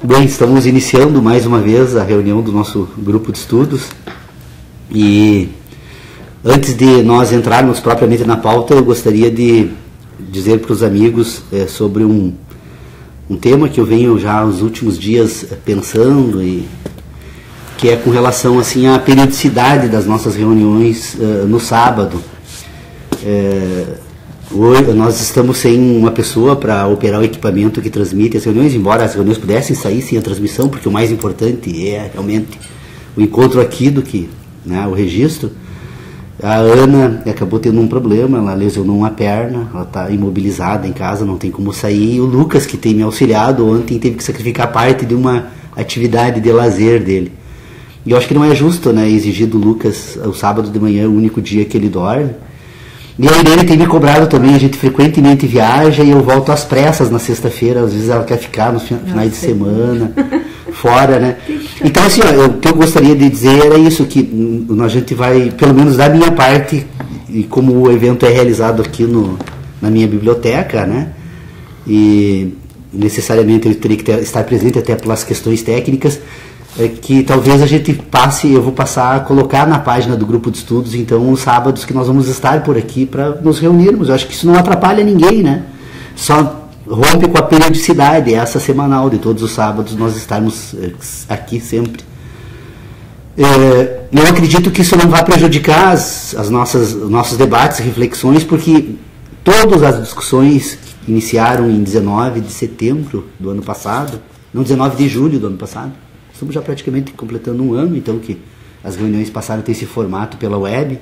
Bem, estamos iniciando mais uma vez a reunião do nosso grupo de estudos e antes de nós entrarmos propriamente na pauta, eu gostaria de dizer para os amigos sobre um tema que eu venho já nos últimos dias pensando, e que é com relação assim à periodicidade das nossas reuniões no sábado. Hoje nós estamos sem uma pessoa para operar o equipamento que transmite as reuniões, embora as reuniões pudessem sair sem a transmissão, porque o mais importante é realmente o encontro aqui do que, né, o registro. A Ana acabou tendo um problema, ela lesionou uma perna, ela está imobilizada em casa, não tem como sair. E o Lucas, que tem me auxiliado ontem, teve que sacrificar parte de uma atividade de lazer dele. E eu acho que não é justo, né, exigir do Lucas o sábado de manhã, o único dia que ele dorme. E a Irene tem me cobrado também, a gente frequentemente viaja e eu volto às pressas na sexta-feira, às vezes ela quer ficar nos finais de semana, fora, né? Então, assim, ó, o que eu gostaria de dizer era isso, que a gente vai, pelo menos da minha parte, e como o evento é realizado aqui na minha biblioteca, né? E necessariamente eu teria que estar presente até pelas questões técnicas, que talvez a gente passe, eu vou passar a colocar na página do grupo de estudos, então, os sábados que nós vamos estar por aqui para nos reunirmos. Eu acho que isso não atrapalha ninguém, né? Só rompe com a periodicidade, essa semanal de todos os sábados nós estarmos aqui sempre. Eu acredito que isso não vai prejudicar nossos debates, reflexões, porque todas as discussões que iniciaram em 19 de setembro do ano passado, não, 19 de julho do ano passado, estamos já praticamente completando um ano, então, que as reuniões passaram a ter esse formato pela web.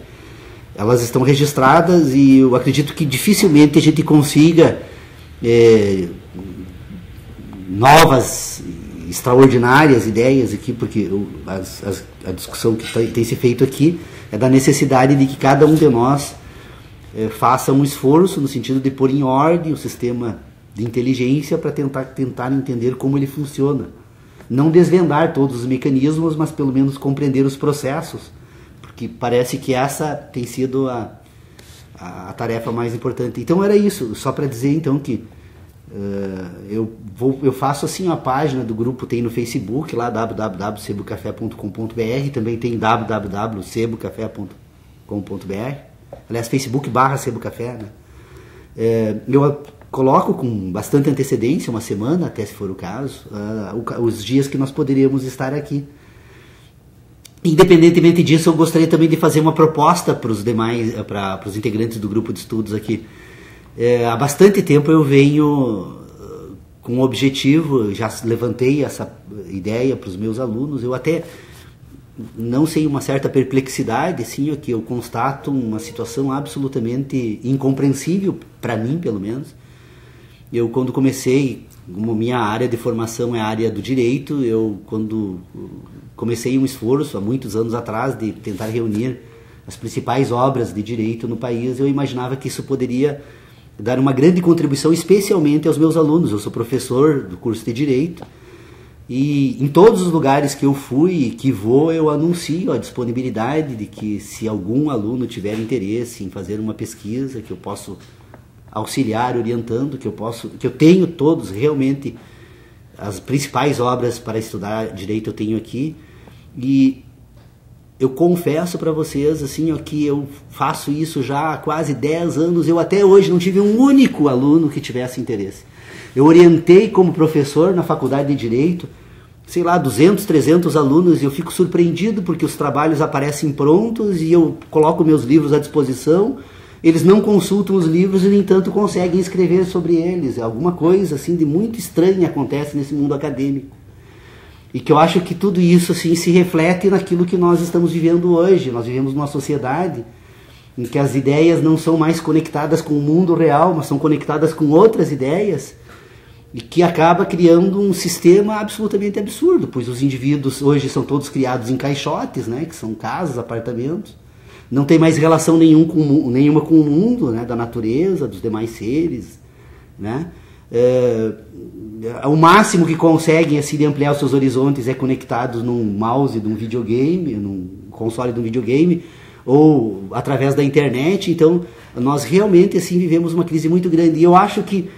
Elas estão registradas e eu acredito que dificilmente a gente consiga novas, extraordinárias ideias aqui, porque a discussão que tem se feito aqui é da necessidade de que cada um de nós faça um esforço no sentido de pôr em ordem o sistema de inteligência para tentar entender como ele funciona. Não desvendar todos os mecanismos, mas pelo menos compreender os processos, porque parece que essa tem sido a tarefa mais importante. Então era isso, só para dizer então que eu faço assim, a página do grupo tem no Facebook, lá www.sebocafé.com.br, também tem www.sebocafé.com.br, aliás, Facebook/Sebocafé, né? Eu coloco com bastante antecedência, uma semana, até se for o caso, os dias que nós poderíamos estar aqui. Independentemente disso, eu gostaria também de fazer uma proposta para os demais, para os integrantes do grupo de estudos aqui. Há bastante tempo eu venho com um objetivo, já levantei essa ideia para os meus alunos, eu até não sei, uma certa perplexidade, assim, que eu constato uma situação absolutamente incompreensível, para mim pelo menos. Eu, quando comecei, como minha área de formação é a área do direito, quando comecei um esforço, há muitos anos atrás, de tentar reunir as principais obras de direito no país, eu imaginava que isso poderia dar uma grande contribuição, especialmente aos meus alunos. Eu sou professor do curso de Direito, e em todos os lugares que eu fui e que vou, eu anuncio a disponibilidade de que, se algum aluno tiver interesse em fazer uma pesquisa, que eu posso auxiliar, orientando, que eu tenho todos, realmente, as principais obras para estudar direito eu tenho aqui. E eu confesso para vocês, assim, que eu faço isso já há quase 10 anos, eu até hoje não tive um único aluno que tivesse interesse. Eu orientei como professor na faculdade de Direito, sei lá, 200, 300 alunos, e eu fico surpreendido porque os trabalhos aparecem prontos e eu coloco meus livros à disposição. Eles não consultam os livros e, no entanto, conseguem escrever sobre eles. Alguma coisa assim de muito estranha acontece nesse mundo acadêmico. E que eu acho que tudo isso assim se reflete naquilo que nós estamos vivendo hoje. Nós vivemos numa sociedade em que as ideias não são mais conectadas com o mundo real, mas são conectadas com outras ideias, e que acaba criando um sistema absolutamente absurdo, pois os indivíduos hoje são todos criados em caixotes, né, que são casas, apartamentos. Não tem mais relação nenhuma com o mundo, né, da natureza, dos demais seres, né? O máximo que conseguem assim, de ampliar os seus horizontes é conectados num mouse de um videogame, num console de um videogame, ou através da internet. Então, nós realmente assim vivemos uma crise muito grande. E eu acho que,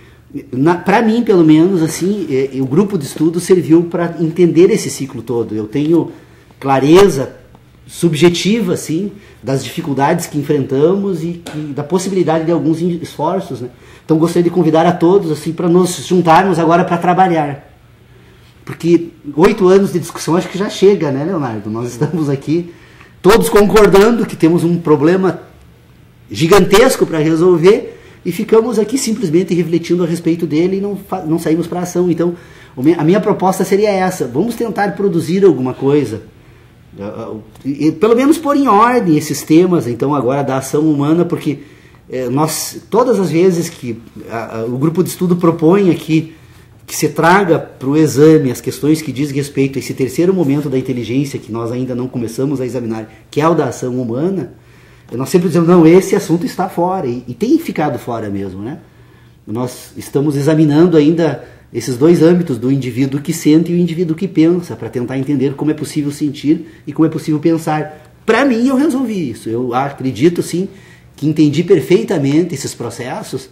para mim, pelo menos, assim, o grupo de estudo serviu para entender esse ciclo todo. Eu tenho clareza subjetiva, assim, das dificuldades que enfrentamos e da possibilidade de alguns esforços, né? Então, gostaria de convidar a todos, assim, para nos juntarmos agora para trabalhar. Porque 8 anos de discussão acho que já chega, né, Leonardo? Nós estamos aqui todos concordando que temos um problema gigantesco para resolver e ficamos aqui simplesmente refletindo a respeito dele e não saímos para a ação. Então, a minha proposta seria essa: vamos tentar produzir alguma coisa, pelo menos pôr em ordem esses temas, então, agora da ação humana, porque nós, todas as vezes que o grupo de estudo propõe aqui que se traga para o exame as questões que diz respeito a esse terceiro momento da inteligência que nós ainda não começamos a examinar, que é o da ação humana, nós sempre dizemos, não, esse assunto está fora, e tem ficado fora mesmo, né? Nós estamos examinando ainda esses dois âmbitos do indivíduo que sente e o indivíduo que pensa, para tentar entender como é possível sentir e como é possível pensar. Para mim, eu resolvi isso. Eu acredito, sim, que entendi perfeitamente esses processos,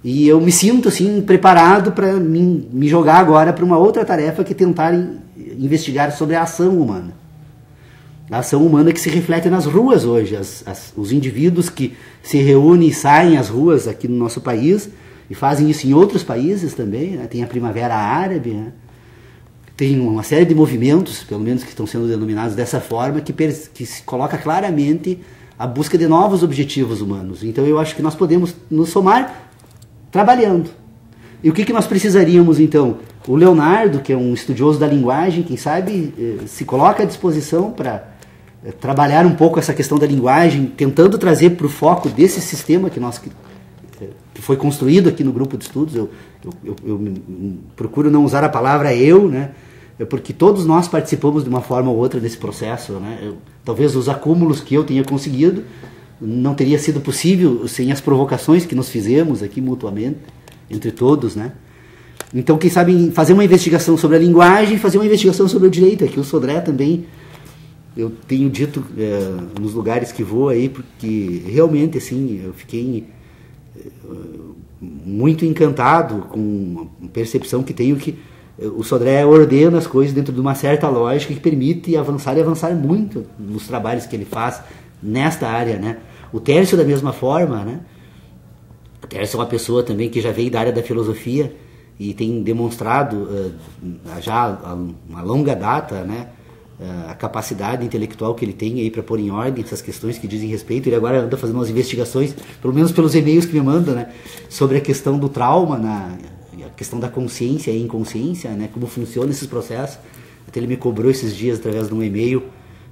e eu me sinto, assim, preparado para me jogar agora para uma outra tarefa, que é tentar investigar sobre a ação humana. A ação humana que se reflete nas ruas hoje. Os indivíduos que se reúnem e saem às ruas aqui no nosso país, e fazem isso em outros países também, né? Tem a Primavera Árabe, né? Tem uma série de movimentos, pelo menos que estão sendo denominados dessa forma, que se coloca claramente a busca de novos objetivos humanos. Então eu acho que nós podemos nos somar trabalhando. E o que nós precisaríamos, então? O Leonardo, que é um estudioso da linguagem, quem sabe se coloca à disposição para trabalhar um pouco essa questão da linguagem, tentando trazer para o foco desse sistema que foi construído aqui no grupo de estudos. Eu procuro não usar a palavra eu, né? Porque todos nós participamos de uma forma ou outra desse processo, né? Talvez os acúmulos que eu tenha conseguido não teria sido possível sem as provocações que nos fizemos aqui mutuamente, entre todos, né? Então, quem sabe fazer uma investigação sobre a linguagem, fazer uma investigação sobre o direito. Aqui o Sodré também, eu tenho dito nos lugares que vou aí, porque realmente, assim, eu fiquei muito encantado com a percepção que tenho que o Sodré ordena as coisas dentro de uma certa lógica que permite avançar e avançar muito nos trabalhos que ele faz nesta área, né? O Tércio, da mesma forma, né? O Tércio é uma pessoa também que já veio da área da filosofia e tem demonstrado já há uma longa data, né, a capacidade intelectual que ele tem aí para pôr em ordem essas questões que dizem respeito. Ele agora anda fazendo umas investigações, pelo menos pelos e-mails que me manda, né, sobre a questão do trauma, a questão da consciência e inconsciência, né, como funciona esses processos. Até ele me cobrou esses dias através de um e-mail,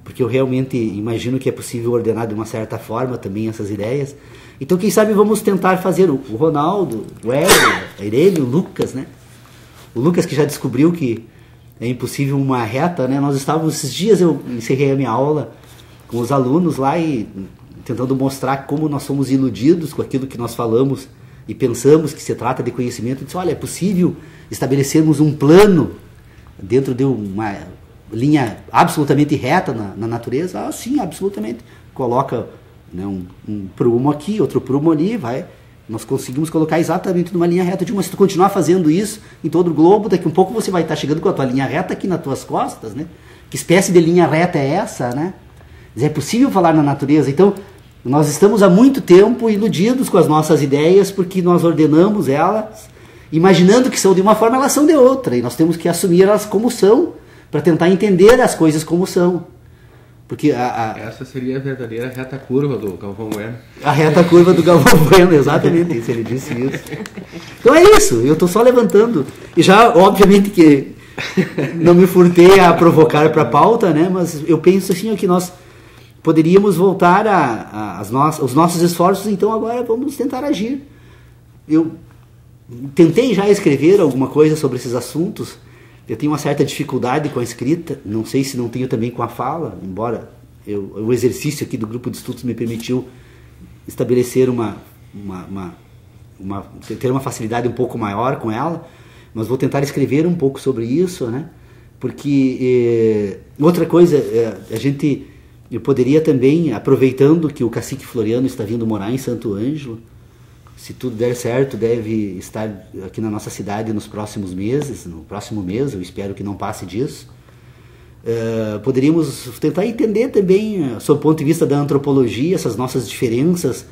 porque eu realmente imagino que é possível ordenar de uma certa forma também essas ideias. Então, quem sabe vamos tentar fazer o Ronaldo, o Hélio, a Irene, o Lucas, né? O Lucas, que já descobriu que é impossível uma reta, né? Nós estávamos, esses dias eu encerrei a minha aula com os alunos lá e tentando mostrar como nós somos iludidos com aquilo que nós falamos e pensamos que se trata de conhecimento. Eu disse, olha, é possível estabelecermos um plano dentro de uma linha absolutamente reta na natureza? Ah, sim, absolutamente. Coloca, né, um prumo aqui, outro prumo ali, nós conseguimos colocar exatamente numa linha reta. Mas se tu continuar fazendo isso em todo o globo, daqui um pouco você vai estar chegando com a tua linha reta aqui nas tuas costas, né? Que espécie de linha reta é essa, né? É possível falar na natureza. Então, nós estamos há muito tempo iludidos com as nossas ideias, porque nós ordenamos elas, imaginando que são de uma forma, elas são de outra, e nós temos que assumir elas como são, para tentar entender as coisas como são. Porque essa seria a verdadeira reta curva do Galvão Bueno. A reta curva do Galvão Bueno, exatamente isso, ele disse isso. Então é isso, eu estou só levantando. E já, obviamente, que não me furtei a provocar para a pauta, né? Mas eu penso assim, que nós poderíamos voltar os nossos esforços, então agora vamos tentar agir. Eu tentei já escrever alguma coisa sobre esses assuntos. Eu tenho uma certa dificuldade com a escrita, não sei se não tenho também com a fala, embora o exercício aqui do grupo de estudos me permitiu estabelecer ter uma facilidade um pouco maior com ela, mas vou tentar escrever um pouco sobre isso, né? Porque outra coisa, a gente eu poderia também, aproveitando que o cacique Floriano está vindo morar em Santo Ângelo, se tudo der certo, deve estar aqui na nossa cidade nos próximos meses, no próximo mês, eu espero que não passe disso. Poderíamos tentar entender também, sob o ponto de vista da antropologia, essas nossas diferenças,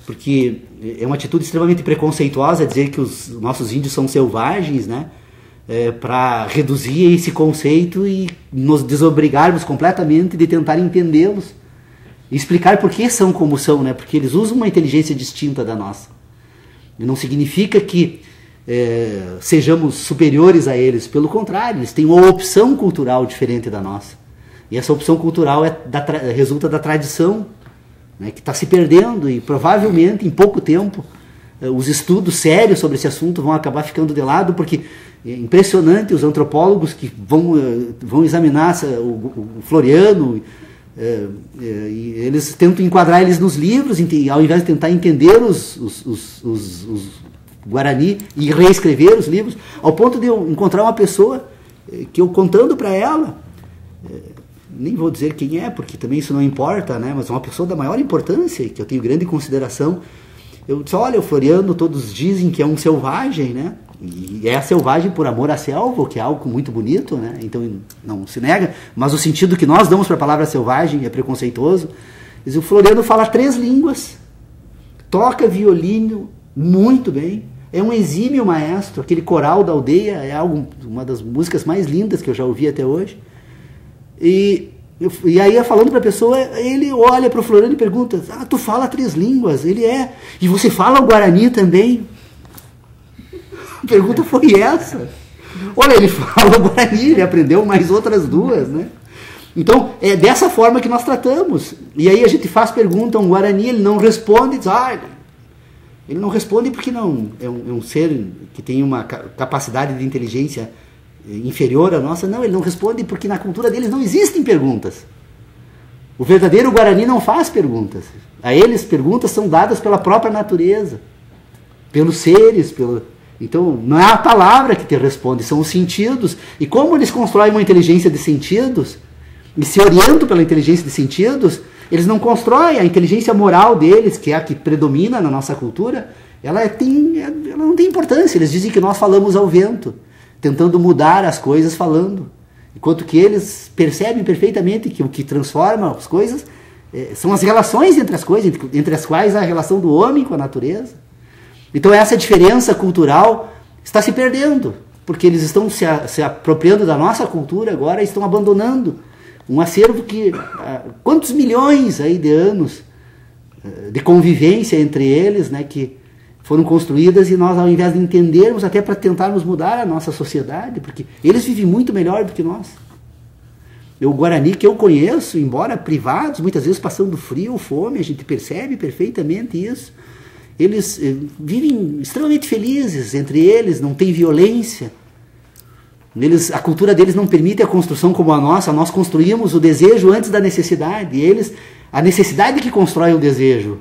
porque é uma atitude extremamente preconceituosa dizer que os nossos índios são selvagens, né? Para reduzir esse conceito e nos desobrigarmos completamente de tentar entendê-los e explicar por que são como são, né? Porque eles usam uma inteligência distinta da nossa. E não significa que sejamos superiores a eles, pelo contrário, eles têm uma opção cultural diferente da nossa. E essa opção cultural resulta da tradição, né, que está se perdendo, e provavelmente em pouco tempo os estudos sérios sobre esse assunto vão acabar ficando de lado, porque é impressionante os antropólogos que vão examinar o Floriano, e eles tentam enquadrar eles nos livros, ao invés de tentar entender os Guarani e reescrever os livros, ao ponto de eu encontrar uma pessoa que eu contando para ela, nem vou dizer quem é, porque também isso não importa, né? Mas uma pessoa da maior importância, que eu tenho grande consideração. Eu disse, olha, o Floriano, todos dizem que é um selvagem, né? E é selvagem por amor à selva, o que é algo muito bonito, né? Então não se nega, mas o sentido que nós damos para a palavra selvagem é preconceituoso. Mas o Floriano fala 3 línguas, toca violino muito bem, é um exímio maestro, aquele coral da aldeia é uma das músicas mais lindas que eu já ouvi até hoje. E aí, falando para a pessoa, ele olha para o Floriano e pergunta, tu fala 3 línguas? Ele e você fala o Guarani também? A pergunta foi essa. Olha, ele fala o Guarani, ele aprendeu mais outras 2, né? Então, é dessa forma que nós tratamos. E aí a gente faz pergunta, um Guarani, ele não responde, diz, ele não responde porque não é um ser que tem uma capacidade de inteligência inferior à nossa. Não, ele não responde porque na cultura deles não existem perguntas. O verdadeiro Guarani não faz perguntas. A eles, perguntas são dadas pela própria natureza, pelos seres, Então, não é a palavra que te responde, são os sentidos. E como eles constroem uma inteligência de sentidos, e se orientam pela inteligência de sentidos, eles não constroem a inteligência moral deles, que é a que predomina na nossa cultura, ela não tem importância. Eles dizem que nós falamos ao vento, tentando mudar as coisas falando. Enquanto que eles percebem perfeitamente que o que transforma as coisas são as relações entre as coisas, entre as quais a relação do homem com a natureza. Então essa diferença cultural está se perdendo, porque eles estão se apropriando da nossa cultura agora e estão abandonando um acervo que, quantos milhões aí de anos de convivência entre eles, né, que foram construídas, e nós, ao invés de entendermos, até para tentarmos mudar a nossa sociedade, porque eles vivem muito melhor do que nós. O Guarani que eu conheço, embora privados, muitas vezes passando frio, fome, a gente percebe perfeitamente isso. Eles vivem extremamente felizes entre eles, não tem violência. A cultura deles não permite a construção como a nossa. Nós construímos o desejo antes da necessidade. E eles, a necessidade que constrói o desejo.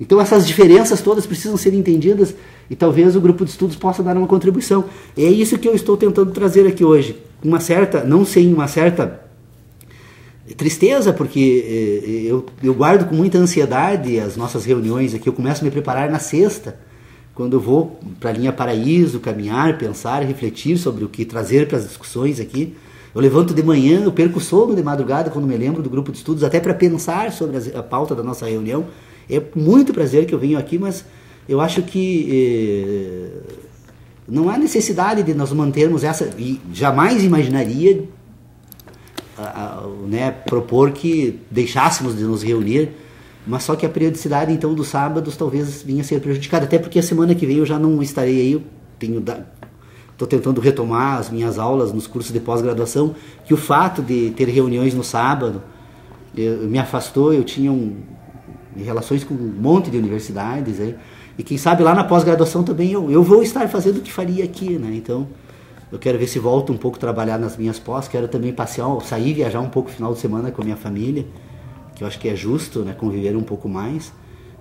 Então essas diferenças todas precisam ser entendidas e talvez o grupo de estudos possa dar uma contribuição. É isso que eu estou tentando trazer aqui hoje. Não sem uma certa tristeza, porque eu guardo com muita ansiedade as nossas reuniões aqui. Eu começo a me preparar na sexta, quando eu vou para a linha Paraíso, caminhar, pensar, refletir sobre o que trazer para as discussões aqui. Eu levanto de manhã, eu perco o sono de madrugada quando me lembro do grupo de estudos, até para pensar sobre a pauta da nossa reunião. É muito prazer que eu venho aqui, mas eu acho que não há necessidade de nós mantermos essa, e jamais imaginaria propor que deixássemos de nos reunir, mas só que a periodicidade então dos sábados talvez vinha a ser prejudicada, até porque a semana que vem eu já não estarei aí. Estou tentando retomar as minhas aulas nos cursos de pós-graduação, que o fato de ter reuniões no sábado me afastou. Eu tinha relações com um monte de universidades aí, e quem sabe lá na pós-graduação também eu vou estar fazendo o que faria aqui, né? Então eu quero ver se volto um pouco a trabalhar nas minhas pós, quero também sair, viajar um pouco no final de semana com a minha família, que eu acho que é justo, né, conviver um pouco mais.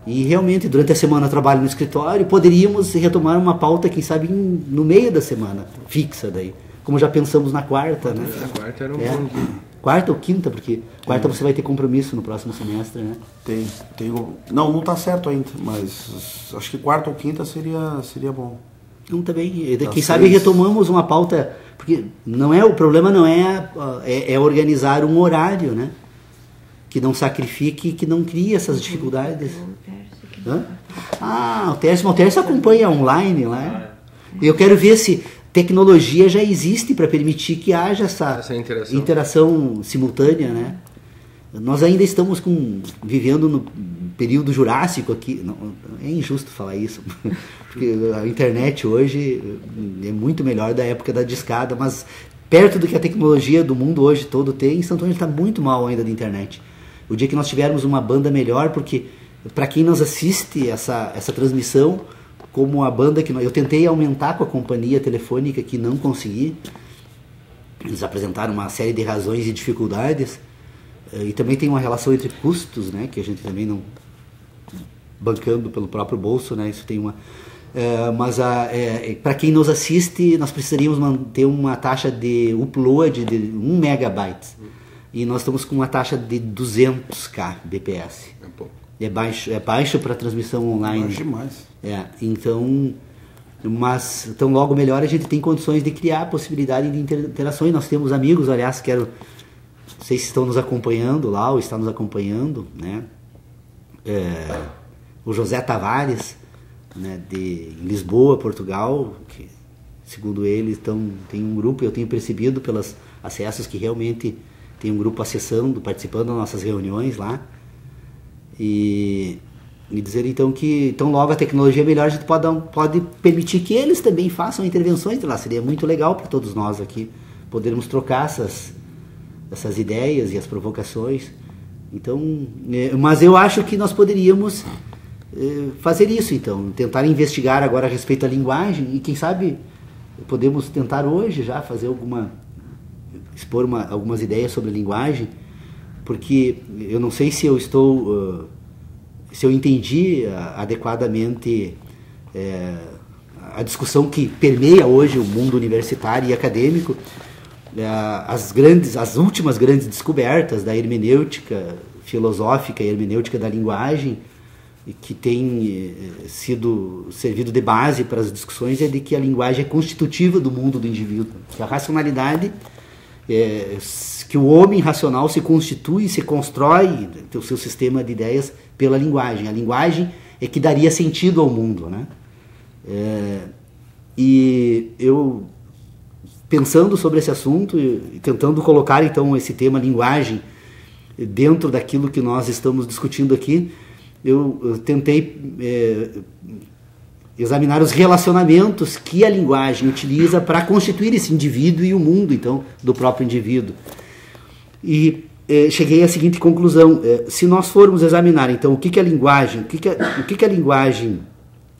E realmente durante a semana eu trabalho no escritório, poderíamos retomar uma pauta, quem sabe no meio da semana, fixa daí, como já pensamos na quarta, né? A quarta era um bom dia. Quarta ou quinta, porque quarta você vai ter compromisso no próximo semestre, né? Tem. Não tá certo ainda, mas acho que quarta ou quinta seria bom. Então também, quem sabe retomamos uma pauta, porque o problema não é organizar um horário, né? Que não sacrifique, que não crie essas dificuldades. O Tércio acompanha online lá. Eu quero ver se tecnologia já existe para permitir que haja essa interação simultânea, né? Nós ainda estamos vivendo no período jurássico aqui. Não, é injusto falar isso, porque a internet hoje é muito melhor da época da discada, mas perto do que a tecnologia do mundo hoje todo tem, Santo Antônio está muito mal ainda da internet. O dia que nós tivermos uma banda melhor, porque para quem nos assiste essa transmissão, como a banda que eu tentei aumentar com a companhia telefônica, que não consegui. Eles apresentaram uma série de razões e dificuldades. E também tem uma relação entre custos, né, que a gente também não bancando pelo próprio bolso, né, isso tem uma mas para quem nos assiste, nós precisaríamos manter uma taxa de upload de 1 megabyte e nós estamos com uma taxa de 200k bps. É baixo para transmissão online. Baixo demais. Então logo melhor a gente tem condições de criar a possibilidade de interações. Nós temos amigos, aliás, não sei se estão nos acompanhando lá ou estão nos acompanhando, né? O José Tavares, né, em Lisboa, Portugal, que segundo ele tem um grupo, eu tenho percebido pelos acessos que realmente tem um grupo participando das nossas reuniões lá, e dizer então que logo a tecnologia é melhor, a gente pode permitir que eles também façam intervenções de lá. Seria muito legal para todos nós aqui podermos trocar essas ideias e as provocações. Então, mas eu acho que nós poderíamos fazer isso, então, tentar investigar agora a respeito da linguagem, e quem sabe podemos tentar hoje já expor algumas ideias sobre a linguagem, porque eu não sei se eu entendi adequadamente a discussão que permeia hoje o mundo universitário e acadêmico, as últimas grandes descobertas da hermenêutica filosófica e hermenêutica da linguagem, que tem servido de base para as discussões, é de que a linguagem é constitutiva do mundo do indivíduo, que a racionalidade, que o homem racional se constitui, se constrói o seu sistema de ideias pela linguagem. A linguagem é que daria sentido ao mundo, né? E eu, pensando sobre esse assunto e tentando colocar então esse tema linguagem dentro daquilo que nós estamos discutindo aqui, eu tentei examinar os relacionamentos que a linguagem utiliza para constituir esse indivíduo e o mundo, então, do próprio indivíduo. E cheguei à seguinte conclusão: se nós formos examinar, então, o que a linguagem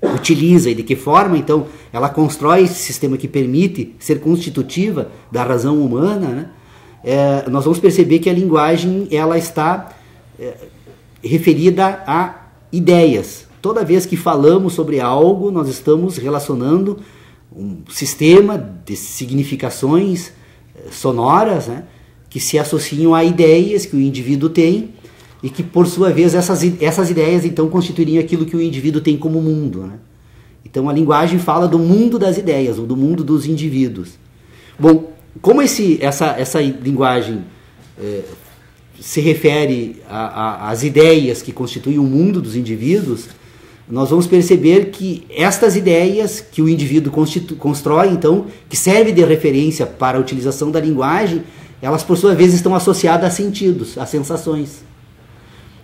utiliza e de que forma, então, ela constrói esse sistema que permite ser constitutiva da razão humana, né? Nós vamos perceber que a linguagem ela está referida a ideias. Toda vez que falamos sobre algo, nós estamos relacionando um sistema de significações sonoras, né, que se associam a ideias que o indivíduo tem e que, por sua vez, essas ideias então constituiriam aquilo que o indivíduo tem como mundo, né? Então a linguagem fala do mundo das ideias, ou do mundo dos indivíduos. Bom, como essa linguagem se refere às ideias que constituem o mundo dos indivíduos, nós vamos perceber que estas ideias que o indivíduo constrói, então, que serve de referência para a utilização da linguagem, elas, por sua vez, estão associadas a sentidos, a sensações.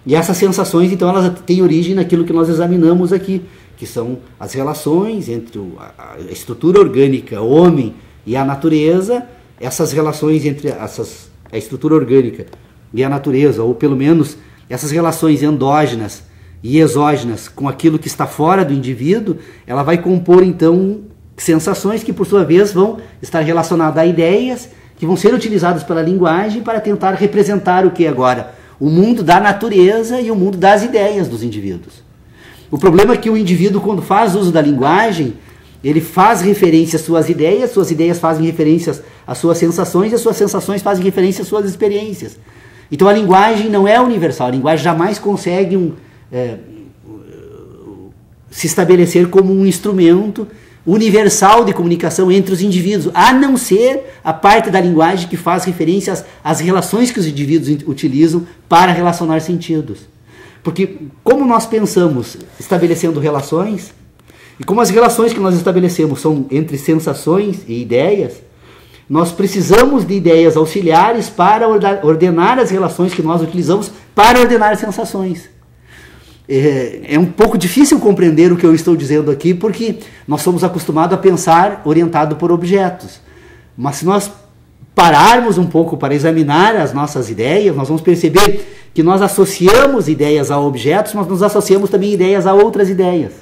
E essas sensações, então, elas têm origem naquilo que nós examinamos aqui, que são as relações entre a estrutura orgânica, o homem e a natureza, essas relações entre a estrutura orgânica e a natureza, ou pelo menos essas relações endógenas e exógenas com aquilo que está fora do indivíduo, ela vai compor então sensações que por sua vez vão estar relacionadas a ideias que vão ser utilizadas pela linguagem para tentar representar o que agora? O mundo da natureza e o mundo das ideias dos indivíduos. O problema é que o indivíduo, quando faz uso da linguagem, ele faz referência às suas ideias fazem referência às suas sensações, e as suas sensações fazem referência às suas experiências. Então a linguagem não é universal, a linguagem jamais consegue se estabelecer como um instrumento universal de comunicação entre os indivíduos, a não ser a parte da linguagem que faz referência às relações que os indivíduos utilizam para relacionar sentidos. Porque como nós pensamos estabelecendo relações, e como as relações que nós estabelecemos são entre sensações e ideias, nós precisamos de ideias auxiliares para ordenar as relações que nós utilizamos para ordenar as sensações. É um pouco difícil compreender o que eu estou dizendo aqui, porque nós somos acostumados a pensar orientado por objetos. Mas se nós pararmos um pouco para examinar as nossas ideias, nós vamos perceber que nós associamos ideias a objetos, mas nós associamos também ideias a outras ideias.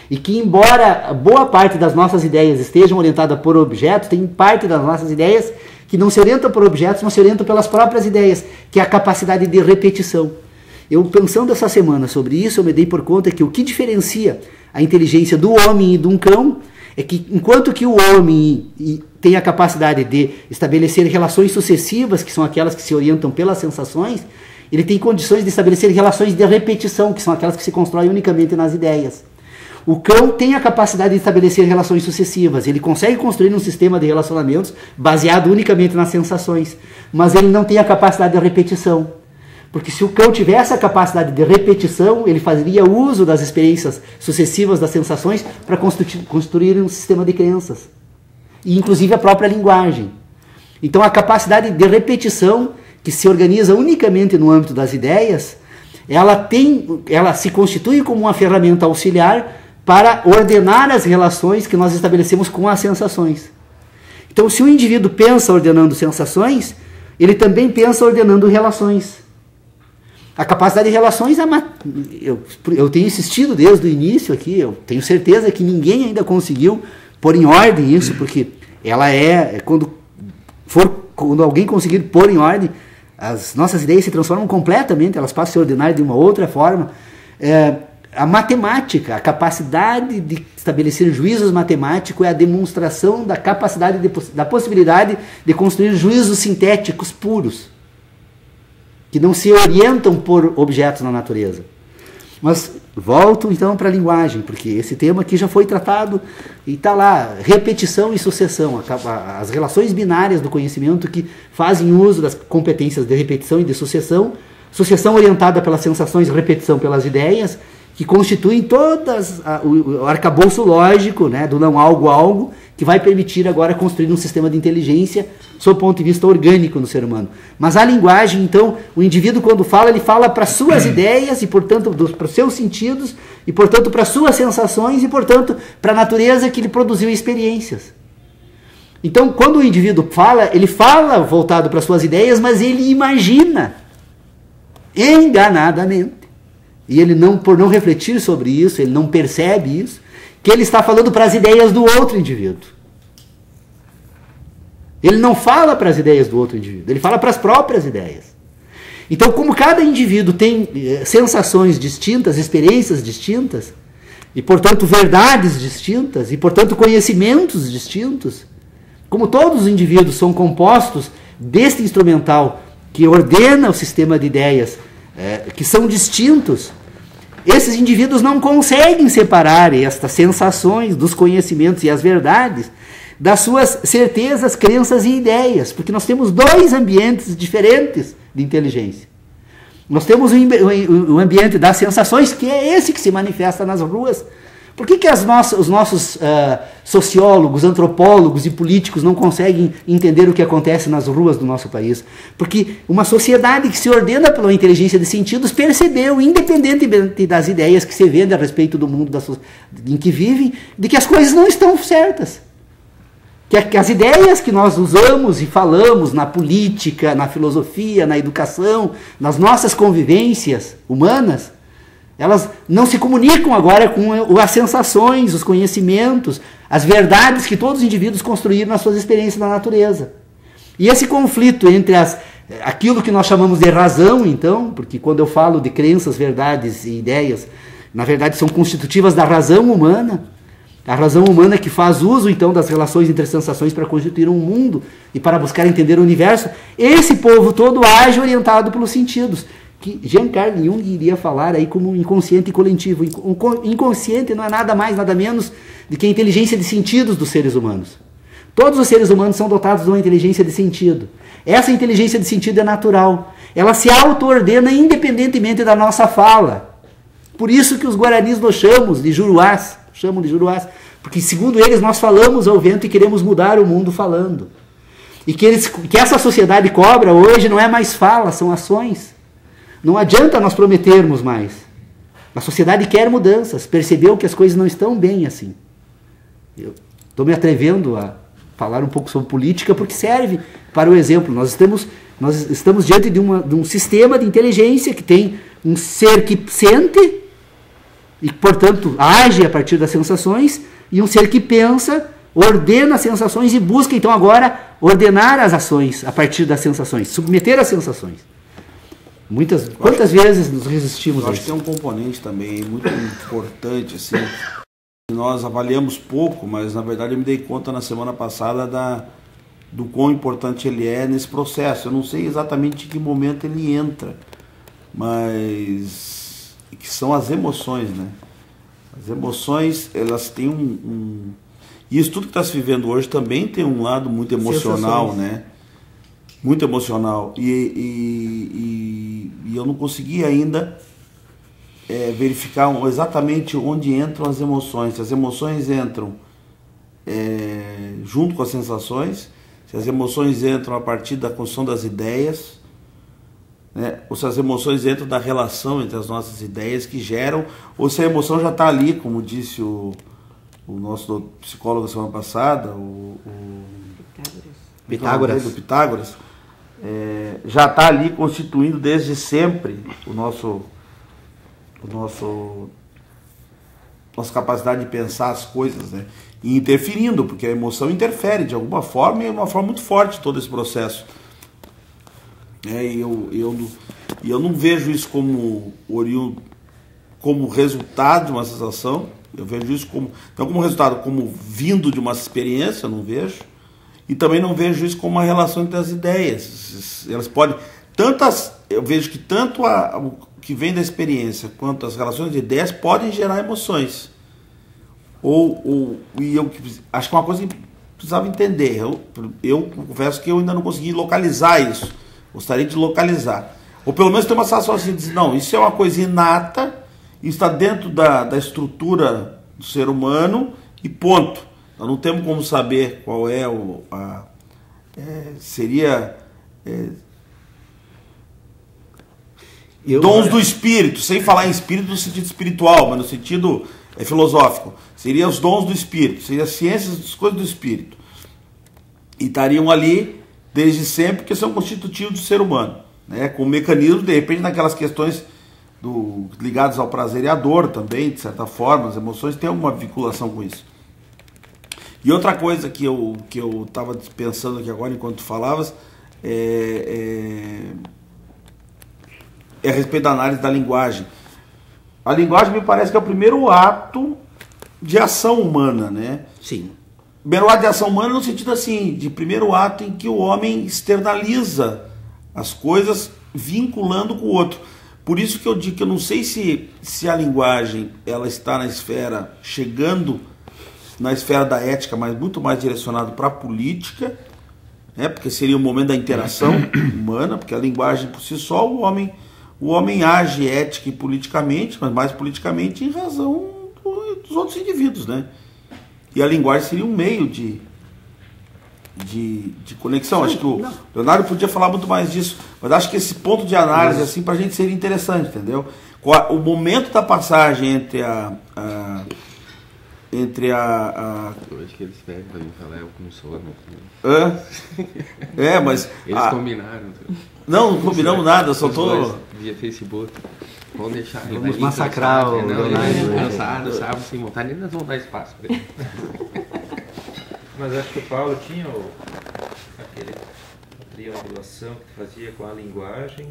E que embora boa parte das nossas ideias estejam orientadas por objetos, tem parte das nossas ideias que não se orientam por objetos, mas se orientam pelas próprias ideias, que é a capacidade de repetição. Eu, pensando essa semana sobre isso, eu me dei por conta que o que diferencia a inteligência do homem e de um cão é que, enquanto que o homem tem a capacidade de estabelecer relações sucessivas, que são aquelas que se orientam pelas sensações, ele tem condições de estabelecer relações de repetição, que são aquelas que se constroem unicamente nas ideias. O cão tem a capacidade de estabelecer relações sucessivas, ele consegue construir um sistema de relacionamentos baseado unicamente nas sensações, mas ele não tem a capacidade de repetição. Porque se o cão tivesse a capacidade de repetição, ele faria uso das experiências sucessivas das sensações para construir um sistema de crenças. E inclusive a própria linguagem. Então a capacidade de repetição, que se organiza unicamente no âmbito das ideias, ela se constitui como uma ferramenta auxiliar para ordenar as relações que nós estabelecemos com as sensações. Então se o indivíduo pensa ordenando sensações, ele também pensa ordenando relações. A capacidade de relações, eu tenho insistido desde o início aqui, eu tenho certeza que ninguém ainda conseguiu pôr em ordem isso, porque ela quando alguém conseguir pôr em ordem, as nossas ideias se transformam completamente, elas passam a se ordenar de uma outra forma. A matemática, a capacidade de estabelecer juízos matemáticos é a demonstração da capacidade, da possibilidade de construir juízos sintéticos puros, que não se orientam por objetos na natureza. Mas volto então para a linguagem, porque esse tema aqui já foi tratado e está lá, repetição e sucessão, as relações binárias do conhecimento que fazem uso das competências de repetição e de sucessão orientada pelas sensações, repetição pelas ideias, que constituem todas o arcabouço lógico, né, do não algo, que vai permitir agora construir um sistema de inteligência sob o ponto de vista orgânico no ser humano. Mas a linguagem, então, o indivíduo quando fala, ele fala para suas ideias e, portanto, para os seus sentidos, e, portanto, para suas sensações e, portanto, para a natureza que lhe produziu experiências. Então, quando o indivíduo fala, ele fala voltado para suas ideias, mas ele imagina enganadamente. E ele, por não refletir sobre isso, ele não percebe isso, que ele está falando para as ideias do outro indivíduo. Ele não fala para as ideias do outro indivíduo, ele fala para as próprias ideias. Então, como cada indivíduo tem sensações distintas, experiências distintas, e, portanto, verdades distintas, e, portanto, conhecimentos distintos, como todos os indivíduos são compostos deste instrumental que ordena o sistema de ideias, que são distintos, esses indivíduos não conseguem separar estas sensações dos conhecimentos e as verdades das suas certezas, crenças e ideias, porque nós temos dois ambientes diferentes de inteligência. Nós temos o ambiente das sensações, que é esse que se manifesta nas ruas. Por que os nossos sociólogos, antropólogos e políticos não conseguem entender o que acontece nas ruas do nosso país? Porque uma sociedade que se ordena pela inteligência de sentidos percebeu, independentemente das ideias que se vendem a respeito do mundo em que vivem, de que as coisas não estão certas. Que as ideias que nós usamos e falamos na política, na filosofia, na educação, nas nossas convivências humanas, elas não se comunicam agora com as sensações, os conhecimentos, as verdades que todos os indivíduos construíram nas suas experiências na natureza. E esse conflito entre aquilo que nós chamamos de razão, então, porque quando eu falo de crenças, verdades e ideias, na verdade são constitutivas da razão humana, A razão humana que faz uso, então, das relações entre as sensações para constituir um mundo e para buscar entender o universo. Esse povo todo age orientado pelos sentidos, que Jean-Carl Jung iria falar aí como inconsciente coletivo. O inconsciente não é nada mais, nada menos do que a inteligência de sentidos dos seres humanos. Todos os seres humanos são dotados de uma inteligência de sentido. Essa inteligência de sentido é natural. Ela se auto-ordena independentemente da nossa fala. Por isso que os guaranis nós chamam de juruás, porque segundo eles nós falamos ao vento e queremos mudar o mundo falando. E que essa sociedade cobra hoje não é mais fala, são ações. Não adianta nós prometermos mais. A sociedade quer mudanças, percebeu que as coisas não estão bem assim. Eu estou me atrevendo a falar um pouco sobre política porque serve para o exemplo. Nós estamos diante de um sistema de inteligência que tem um ser que sente e, portanto, age a partir das sensações, e um ser que pensa, ordena as sensações e busca, então, agora, ordenar as ações a partir das sensações, submeter as sensações. Quantas vezes nos resistimos a isso? Acho que tem um componente também muito importante, assim, que nós avaliamos pouco, mas, na verdade, eu me dei conta na semana passada do quão importante ele é nesse processo. Eu não sei exatamente em que momento ele entra, mas que são as emoções, né? As emoções, elas têm E isso tudo que está se vivendo hoje também tem um lado muito emocional, né? Muito emocional. E eu não consegui ainda verificar exatamente onde entram as emoções. Se as emoções entram junto com as sensações, se as emoções entram a partir da construção das ideias, né? Ou se as emoções entram da relação entre as nossas ideias que geram, ou se a emoção já está ali, como disse o nosso psicólogo da semana passada, o Pitágoras, já está ali constituindo desde sempre nossa capacidade de pensar as coisas, né? E interferindo, porque a emoção interfere de alguma forma, e de uma forma muito forte todo esse processo. E eu não vejo isso como resultado de uma sensação. Eu vejo isso não como resultado, como vindo de uma experiência, eu não vejo. E também não vejo isso como uma relação entre as ideias. Elas podem... Eu vejo que tanto o que vem da experiência quanto as relações de ideias podem gerar emoções. E eu acho que é uma coisa que precisava entender. Eu confesso que eu ainda não consegui localizar isso. Gostaria de localizar. Ou pelo menos ter uma sensação assim, de dizer, não, isso é uma coisa inata, está dentro da estrutura do ser humano e ponto. Nós não temos como saber qual é dons do espírito, sem falar em espírito no sentido espiritual, mas no sentido filosófico. Seria os dons do espírito, seria as ciências das coisas do espírito. E estariam ali desde sempre, porque são constitutivos do ser humano, né? Com mecanismos, de repente, naquelas questões ligadas ao prazer e à dor também, de certa forma, as emoções têm alguma vinculação com isso. E outra coisa que eu estava pensando aqui agora, enquanto tu falavas, é a respeito da análise da linguagem. A linguagem me parece que é o primeiro ato de ação humana, né? Sim. Primeiro ato de ação humana no sentido assim, de primeiro ato em que o homem externaliza as coisas vinculando com o outro. Por isso que eu digo que eu não sei se a linguagem ela está na esfera, chegando na esfera da ética, mas muito mais direcionado para a política, né? Porque seria o momento da interação humana, porque a linguagem por si só, o homem age ética e politicamente, mas mais politicamente em razão dos outros indivíduos, né? E a linguagem seria um meio de conexão. Acho que o Leonardo podia falar muito mais disso, mas acho que esse ponto de análise assim, para a gente seria interessante, entendeu? O momento da passagem entre Eu acho que eles pedem para mim falar, eu como sou, mas... Eles combinaram. Não combinamos nada, eu só tô... Via Facebook. Vamos deixar. Vamos massacrar o Leonardo. Cansado, sábado, sem vontade, nem nós vamos dar espaço para ele. Mas acho que o Paulo tinha aquele triangulação que fazia com a linguagem.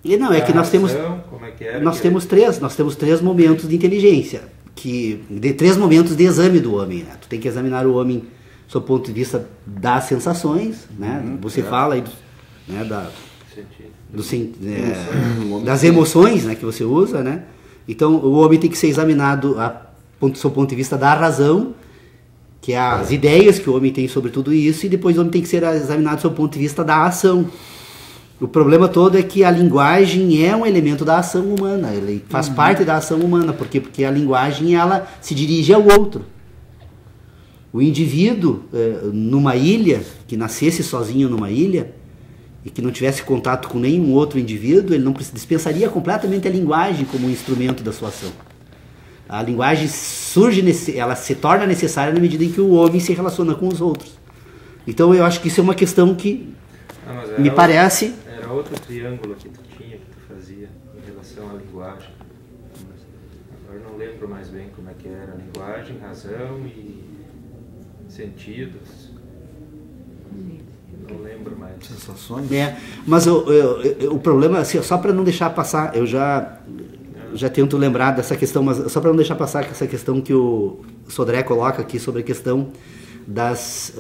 E não, é que nós temos como é que era? nós temos três momentos de inteligência. de 3 momentos de exame do homem, né? Tu tem que examinar o homem sob o ponto de vista das sensações, né? Você fala aí, né, das emoções, né, que você usa, né? Então o homem tem que ser examinado sob o ponto de vista da razão, que é as ideias que o homem tem sobre tudo isso, e depois o homem tem que ser examinado sob o ponto de vista da ação. O problema todo é que a linguagem é um elemento da ação humana, ele faz parte da ação humana, porque a linguagem ela se dirige ao outro. O indivíduo numa ilha, que nascesse sozinho numa ilha, e que não tivesse contato com nenhum outro indivíduo, ele não dispensaria completamente a linguagem como um instrumento da sua ação. A linguagem ela se torna necessária na medida em que o homem se relaciona com os outros. Então eu acho que isso é uma questão que me parece... Era outro triângulo que tu tinha, que tu fazia em relação à linguagem. Agora eu não lembro mais bem como é que era. Linguagem, razão e sentidos. Não lembro mais. Sensações? Mas o problema, assim, só para não deixar passar, eu já tento lembrar dessa questão, mas só para não deixar passar essa questão que o Sodré coloca aqui sobre a questão das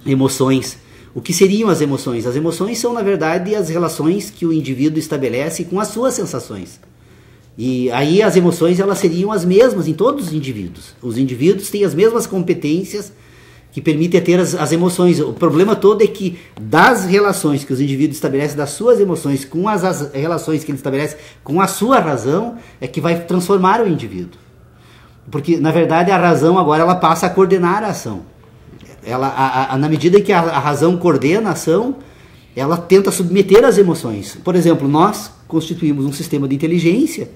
emoções. O que seriam as emoções? As emoções são, na verdade, as relações que o indivíduo estabelece com as suas sensações. E aí as emoções elas seriam as mesmas em todos os indivíduos. Os indivíduos têm as mesmas competências que permitem ter as emoções. O problema todo é que das relações que os indivíduos estabelecem, das suas emoções, com as relações que ele estabelece com a sua razão, é que vai transformar o indivíduo. Porque, na verdade, a razão agora ela passa a coordenar a ação. Na medida em que a razão coordena a ação, ela tenta submeter as emoções. Por exemplo, nós constituímos um sistema de inteligência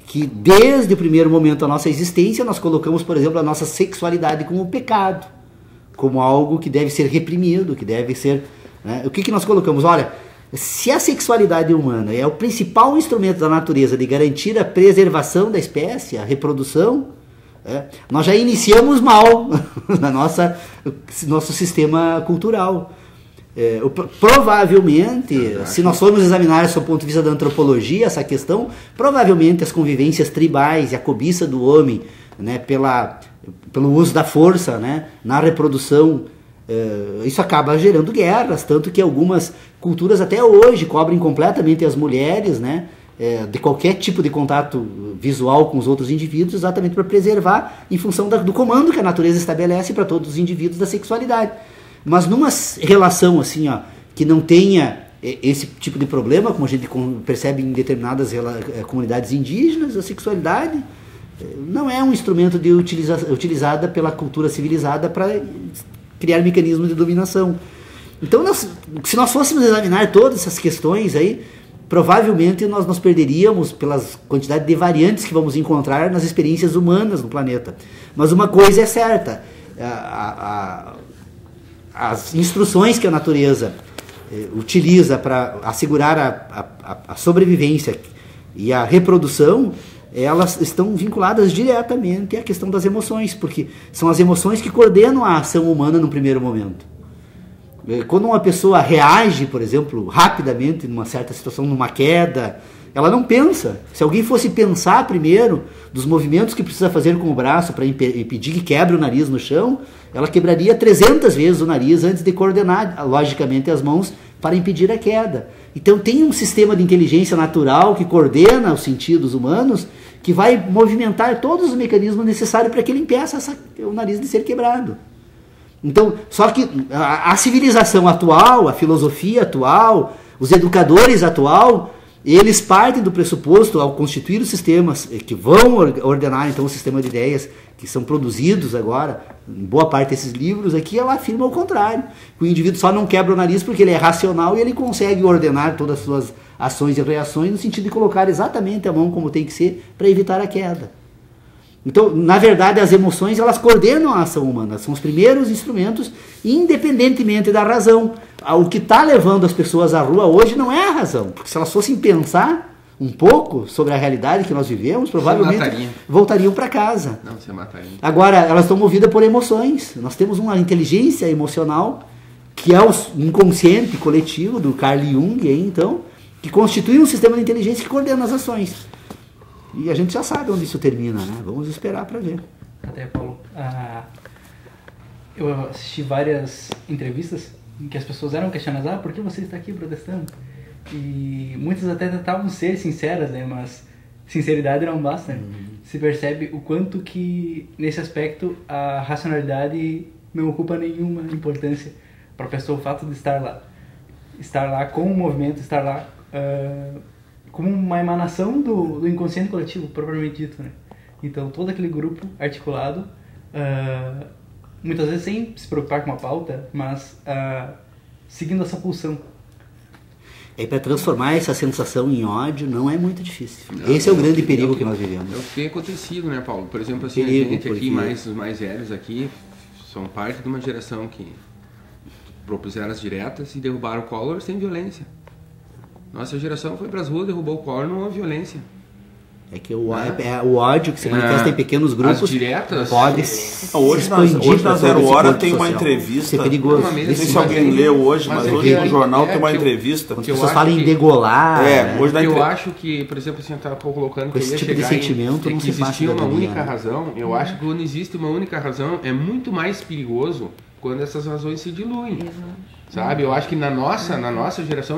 que, desde o primeiro momento da nossa existência, nós colocamos, por exemplo, a nossa sexualidade como pecado, como algo que deve ser reprimido, que deve ser... Né? O que nós colocamos? Olha, se a sexualidade humana é o principal instrumento da natureza de garantir a preservação da espécie, a reprodução... nós já iniciamos mal na nosso sistema cultural. Provavelmente, se nós formos examinar do ponto de vista da antropologia essa questão, provavelmente as convivências tribais e a cobiça do homem, né, pelo uso da força, né, na reprodução, isso acaba gerando guerras, tanto que algumas culturas até hoje cobrem completamente as mulheres, né, de qualquer tipo de contato visual com os outros indivíduos, exatamente para preservar em função do comando que a natureza estabelece para todos os indivíduos da sexualidade. Mas numa relação assim, que não tenha esse tipo de problema, como a gente percebe em determinadas comunidades indígenas, a sexualidade não é um instrumento utilizada pela cultura civilizada para criar mecanismos de dominação. Então, se nós fôssemos examinar todas essas questões aí, provavelmente nós nos perderíamos pelas quantidade de variantes que vamos encontrar nas experiências humanas no planeta. Mas uma coisa é certa, as instruções que a natureza utiliza para assegurar a sobrevivência e a reprodução, elas estão vinculadas diretamente à questão das emoções, porque são as emoções que coordenam a ação humana no primeiro momento. Quando uma pessoa reage, por exemplo, rapidamente numa certa situação, numa queda, ela não pensa. Se alguém fosse pensar primeiro dos movimentos que precisa fazer com o braço para impedir que quebre o nariz no chão, ela quebraria 300 vezes o nariz antes de coordenar, logicamente, as mãos para impedir a queda. Então tem um sistema de inteligência natural que coordena os sentidos humanos, que vai movimentar todos os mecanismos necessários para que ele impeça o nariz de ser quebrado. Então, só que a civilização atual, a filosofia atual, os educadores atual, eles partem do pressuposto, ao constituir os sistemas que vão ordenar então o sistema de ideias que são produzidos agora, em boa parte desses livros aqui, ela afirma o contrário, que o indivíduo só não quebra o nariz porque ele é racional e ele consegue ordenar todas as suas ações e reações no sentido de colocar exatamente a mão como tem que ser para evitar a queda. Então, na verdade, as emoções elas coordenam a ação humana, são os primeiros instrumentos, independentemente da razão. O que está levando as pessoas à rua hoje não é a razão, porque se elas fossem pensar um pouco sobre a realidade que nós vivemos, provavelmente voltariam para casa. Não, você mataria. Agora, elas estão movidas por emoções. Nós temos uma inteligência emocional, que é o inconsciente coletivo do Carl Jung, então, que constitui um sistema de inteligência que coordena as ações. E a gente já sabe onde isso termina, né? Vamos esperar para ver. Até, Paulo, eu assisti várias entrevistas em que as pessoas eram questionadas, por que você está aqui protestando? E muitas até tentavam ser sinceras, né? Mas sinceridade não basta, né? Se percebe o quanto que, nesse aspecto, a racionalidade não ocupa nenhuma importância para a pessoa, o fato de estar lá com o movimento, estar lá como uma emanação do inconsciente coletivo, propriamente dito, né? Então, todo aquele grupo articulado, muitas vezes sem se preocupar com a pauta, mas seguindo essa pulsão. E para transformar essa sensação em ódio não é muito difícil. Esse é o grande perigo que nós vivemos. É o que tem acontecido, né, Paulo? Por exemplo, assim, Perigo, a gente aqui, porque... os mais velhos aqui, são parte de uma geração que propuseram as diretas e derrubaram o Collor sem violência. Nossa geração foi para as ruas, derrubou o Collor, não houve violência. É que o ódio que se manifesta em pequenos grupos as diretas, pode hoje na Zero Hora tem uma entrevista. Isso é perigoso. Não sei se alguém leu hoje, mas hoje no jornal tem uma entrevista. Quando as pessoas falam em degolar... hoje eu acho que, por exemplo, assim, eu estava colocando que esse tipo de sentimento não se existia uma única razão. Eu acho que quando existe uma única razão, é muito mais perigoso quando essas razões se diluem. Sabe? Eu acho que na nossa geração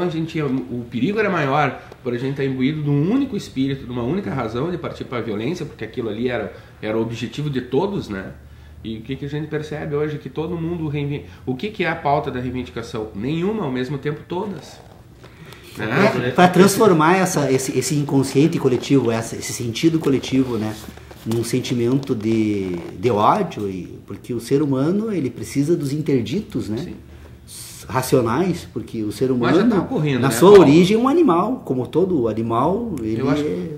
o perigo era maior por a gente estar imbuído de um único espírito, de uma única razão de partir para a violência, porque aquilo ali era o objetivo de todos, né? E o que a gente percebe hoje? Que todo mundo o que é a pauta da reivindicação? Nenhuma, ao mesmo tempo todas. Né? Para transformar esse inconsciente coletivo, esse sentido coletivo, né? Num sentimento de ódio, porque o ser humano ele precisa dos interditos, né? Sim. Racionais, porque o ser humano, já tá ocorrendo, na né, sua Paulo? origem, é um animal, como todo animal. Ele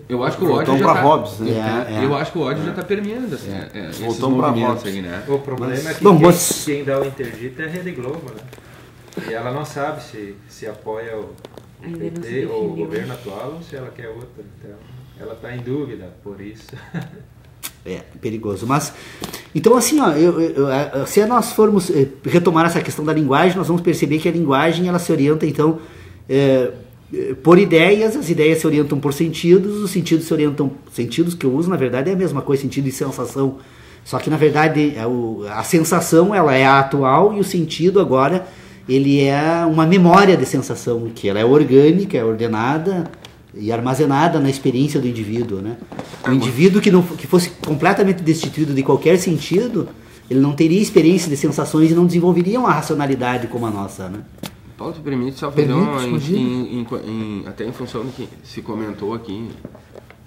eu acho que o ódio já para tá, Hobbes, né? Eu acho que o ódio já está permeando assim, esses Voltamos para movimentos Hobbes aí, né? O problema é que quem dá o interdito é a Rede Globo, né? E ela não sabe se apoia o PT ou o governo atual ou se ela quer outro. Então, ela está em dúvida por isso. É perigoso, mas então assim, se nós formos retomar essa questão da linguagem, nós vamos perceber que a linguagem ela se orienta então por ideias, as ideias se orientam por sentidos, os sentidos se orientam, sentidos que eu uso na verdade é a mesma coisa, sentido e sensação, só que na verdade a sensação ela é a atual e o sentido agora ele é uma memória de sensação, que ela é orgânica, é ordenada e armazenada na experiência do indivíduo, né? O indivíduo que fosse completamente destituído de qualquer sentido, ele não teria experiência de sensações e não desenvolveria uma racionalidade como a nossa, né? Paulo, te permite só fazer até em função do que se comentou aqui,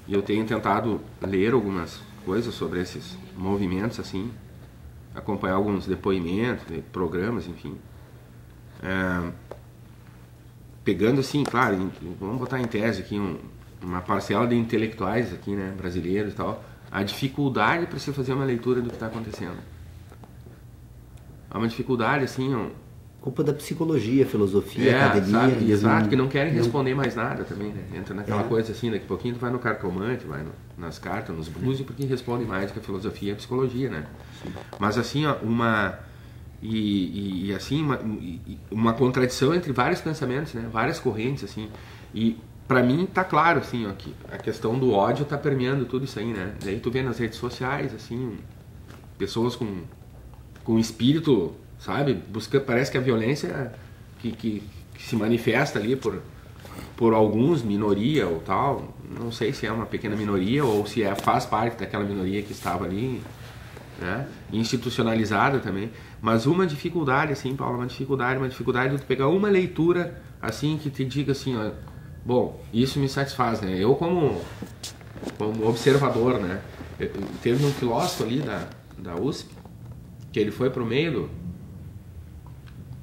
e eu tenho tentado ler algumas coisas sobre esses movimentos, assim, acompanhar alguns depoimentos, programas, enfim. Pegando assim, claro, vamos botar em tese aqui uma parcela de intelectuais aqui, né, brasileiros e tal, a dificuldade para se fazer uma leitura do que está acontecendo. Há uma dificuldade, assim... Culpa da psicologia, filosofia, academia... Sabe? Exato, que não querem responder mais nada também, né? Entra naquela coisa assim, daqui a pouquinho tu vai no cartomante, vai nas cartas, nos búzios, porque responde mais que a filosofia e a psicologia, né? Sim. Mas assim, uma contradição entre vários pensamentos, né? Várias correntes, assim, e para mim tá claro, assim, que a questão do ódio tá permeando tudo isso aí, né? Daí tu vê nas redes sociais, assim, pessoas com espírito, sabe, parece que a violência que se manifesta ali por alguns, minoria ou tal, não sei se é uma pequena minoria ou se faz parte daquela minoria que estava ali, né? Institucionalizada também, mas uma dificuldade, assim, Paulo, uma dificuldade de tu pegar uma leitura, assim, que te diga assim, ó, bom, isso me satisfaz, né? Eu como observador, né? Teve um filósofo ali da USP, que ele foi pro meio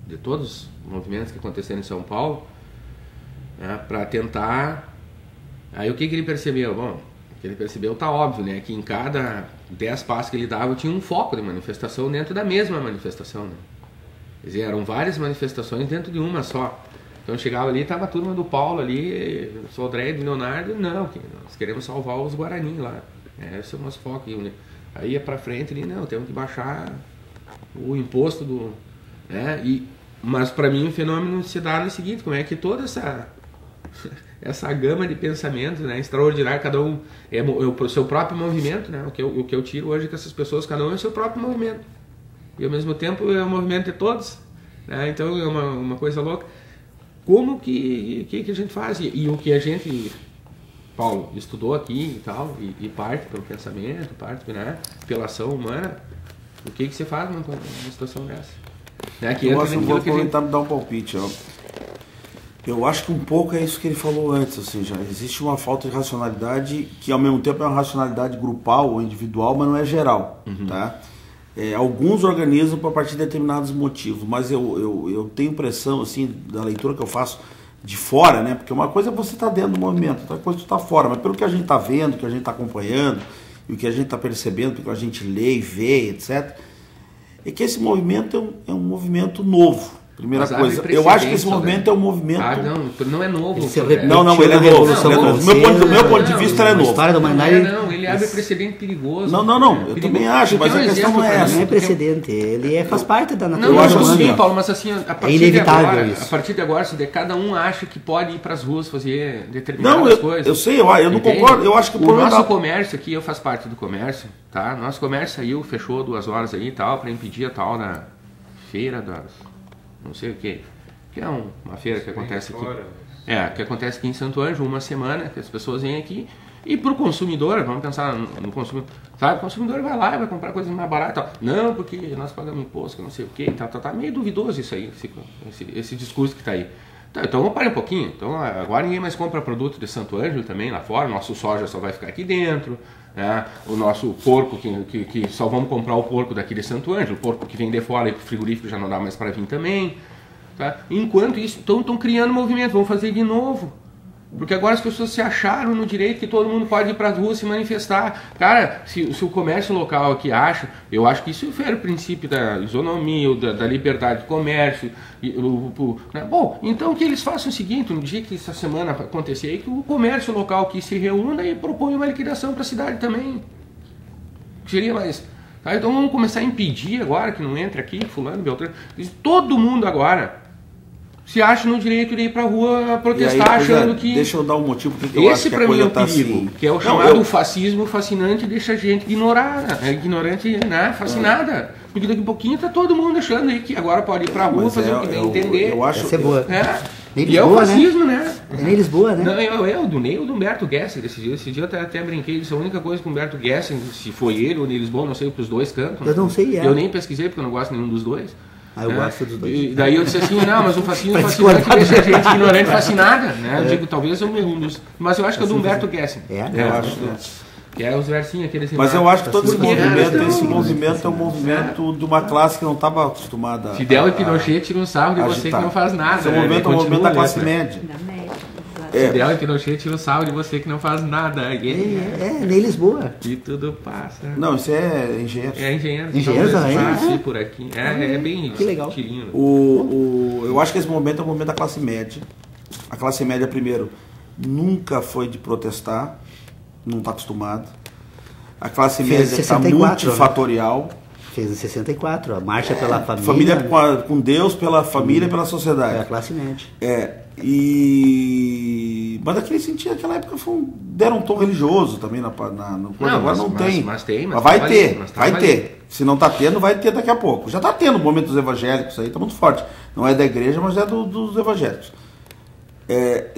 de todos os movimentos que aconteceram em São Paulo, né, para tentar... Aí o que ele percebeu? Bom, o que ele percebeu tá óbvio, né? Que em cada 10 passos que ele dava tinha um foco de manifestação dentro da mesma manifestação, né? Quer dizer, eram várias manifestações dentro de uma só. Então chegava ali, tava a turma do Paulo ali, Sodré do Leonardo, não, nós queremos salvar os Guarani lá. Esse é o nosso foco. Aí ia pra frente ali, não, temos que baixar o imposto do... Né? Mas para mim o fenômeno se dá no seguinte, como é que toda essa gama de pensamentos, né, extraordinário, cada um é o seu próprio movimento, né, o que eu tiro hoje é que essas pessoas, cada um é o seu próprio movimento, e ao mesmo tempo é o movimento de todos, né, então é uma coisa louca. Como que a gente faz? E o que a gente, Paulo, estudou aqui e tal, e parte pelo pensamento, parte, né, pela ação humana, o que você faz numa situação dessa? Né, que eu vou tentar me dar um palpite, ó. Eu acho que um pouco é isso que ele falou antes, assim, já existe uma falta de racionalidade que ao mesmo tempo é uma racionalidade grupal ou individual, mas não é geral, tá? Alguns organizam a partir de determinados motivos, mas eu tenho impressão, assim, da leitura que eu faço de fora, né? Porque uma coisa é você estar dentro do movimento, outra coisa é você estar fora, mas pelo que a gente está vendo, que a gente está acompanhando, e o que a gente está percebendo, porque a gente lê e vê, etc., é que esse movimento é um movimento novo. Primeira coisa, eu acho que esse movimento é um movimento... não é novo. Não, ele é novo. Do meu ponto de vista, ele é novo. História da humanidade... Não, ele abre precedente perigoso. Não, eu também acho, mas a questão não é essa. Não é precedente, ele faz parte da natureza. Não, eu acho assim, Paulo, mas assim, a partir de agora, se cada um acha que pode ir para as ruas fazer determinadas coisas... Eu sei, eu não concordo, eu acho que... O nosso comércio aqui, eu faço parte do comércio, tá? Nosso comércio saiu, fechou 2 horas aí e tal, para impedir a tal da feira das... não sei o que é uma feira que acontece aqui. Que acontece aqui em Santo Ângelo, uma semana, que as pessoas vêm aqui, e para o consumidor, vamos pensar no consumidor, sabe, o consumidor vai lá e vai comprar coisas mais baratas, não, porque nós pagamos imposto, que não sei o que, tá meio duvidoso isso aí, esse discurso que está aí. Então vamos parar um pouquinho, então agora ninguém mais compra produto de Santo Ângelo também lá fora, nosso soja só vai ficar aqui dentro, né? O nosso porco, que só vamos comprar o porco daqui de Santo Ângelo, o porco que vem de fora e o frigorífico já não dá mais para vir também, tá? Enquanto isso, estão criando movimento, vão fazer de novo, porque agora as pessoas se acharam no direito que todo mundo pode ir para as ruas se manifestar. Cara, se o comércio local aqui acha, eu acho que isso fere o princípio da isonomia, da liberdade de comércio. Né? Bom, então que eles façam o seguinte, no dia que essa semana acontecer aí, que o comércio local que se reúna e propõe uma liquidação para a cidade também. Seria mais... Tá? Então vamos começar a impedir agora que não entre aqui, fulano, Beltrano. Todo mundo agora se acha no direito de ir para a rua protestar, aí, achando que... Deixa eu dar um motivo porque eu acho que a coisa está assim... que é o chamado fascismo fascinante, deixa a gente ignorar, ignorante, né, fascinada. Porque daqui a pouquinho tá todo mundo achando aí que agora pode ir para a rua, fazer o que bem entender. Eu acho... Essa é boa. E é o fascismo, né? É nem Lisboa, né? Não, do Ney ou do Humberto Gessing. Esse dia eu até brinquei, isso é a única coisa que o Humberto Gessing, se foi ele ou Ney Lisboa, não sei, para os dois cantos. Eu não sei, Eu nem pesquisei porque eu não gosto de nenhum dos dois. Eu gosto dos dois. E daí eu disse assim, não, mas o fascismo fascinante deixa a gente ignorante fascinada, né? Eu digo, talvez eu me um dos... Mas eu acho que é do Humberto Gessing. Eu acho, né? Que é os versinhos, aqueles... Mas eu acho que todo esse movimento é um movimento de uma classe que não estava acostumada Fidel e Pinochet tiram um sarro de você que não faz nada. Esse movimento é um movimento da classe média. Fidel e Pinochet tiram um sarro de você que não faz nada. Nem Lisboa. E tudo passa. Não, isso é engenheiro. É engenheiro. Engenheiro também. Por aqui. É bem que legal. Tirinho. Eu acho que esse momento é um momento da classe média. A classe média, primeiro, nunca foi de protestar. Não está acostumado. A classe média está multifatorial. Fez em 64, a marcha pela família. Família com Deus, pela família e pela sociedade. É a classe média. Mas naquela época deram um tom religioso também no não, agora não tem. Mas tem. Mas vai ter. Se não está tendo, vai ter daqui a pouco. Já está tendo o momento dos evangélicos aí, está muito forte. Não é da igreja, mas é dos evangélicos.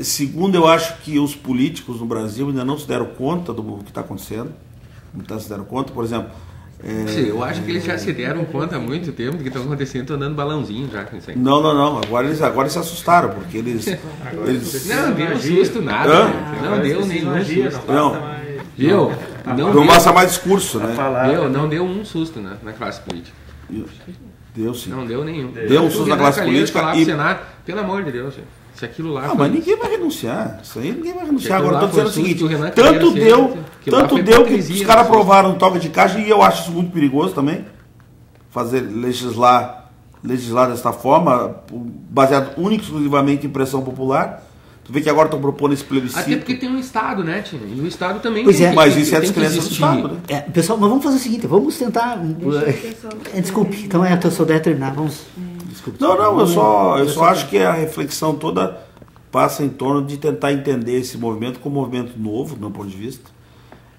Segundo, eu acho que os políticos no Brasil ainda não se deram conta do que está acontecendo. Não se deram conta, por exemplo. Eu acho que eles já se deram conta há muito tempo do que está acontecendo, estão dando balãozinho já. Não. Agora se assustaram, porque eles não deu um susto nada. Não deu nenhum susto. Não massa mais discurso, né? Não deu um susto na classe política. Deu sim. Não deu nenhum. Deu um susto na classe política e... Senado, pelo amor de Deus, gente. Se aquilo lá mas ninguém vai renunciar. Isso aí ninguém vai renunciar. Agora estou dizendo o seguinte: tanto deu que os caras aprovaram o toque de caixa, e eu acho isso muito perigoso também. Legislar dessa forma, baseado única e exclusivamente em pressão popular. Tu vê que agora estão propondo esse plebiscito. Até porque tem um Estado, né, Tina? E o Estado também mas isso é a descrença do Estado, né? Pessoal, mas vamos fazer o seguinte, vamos tentar... Desculpe, então eu só der terminar, vamos... Desculpe, eu só acho que a reflexão toda passa em torno de tentar entender esse movimento como um movimento novo, do meu ponto de vista.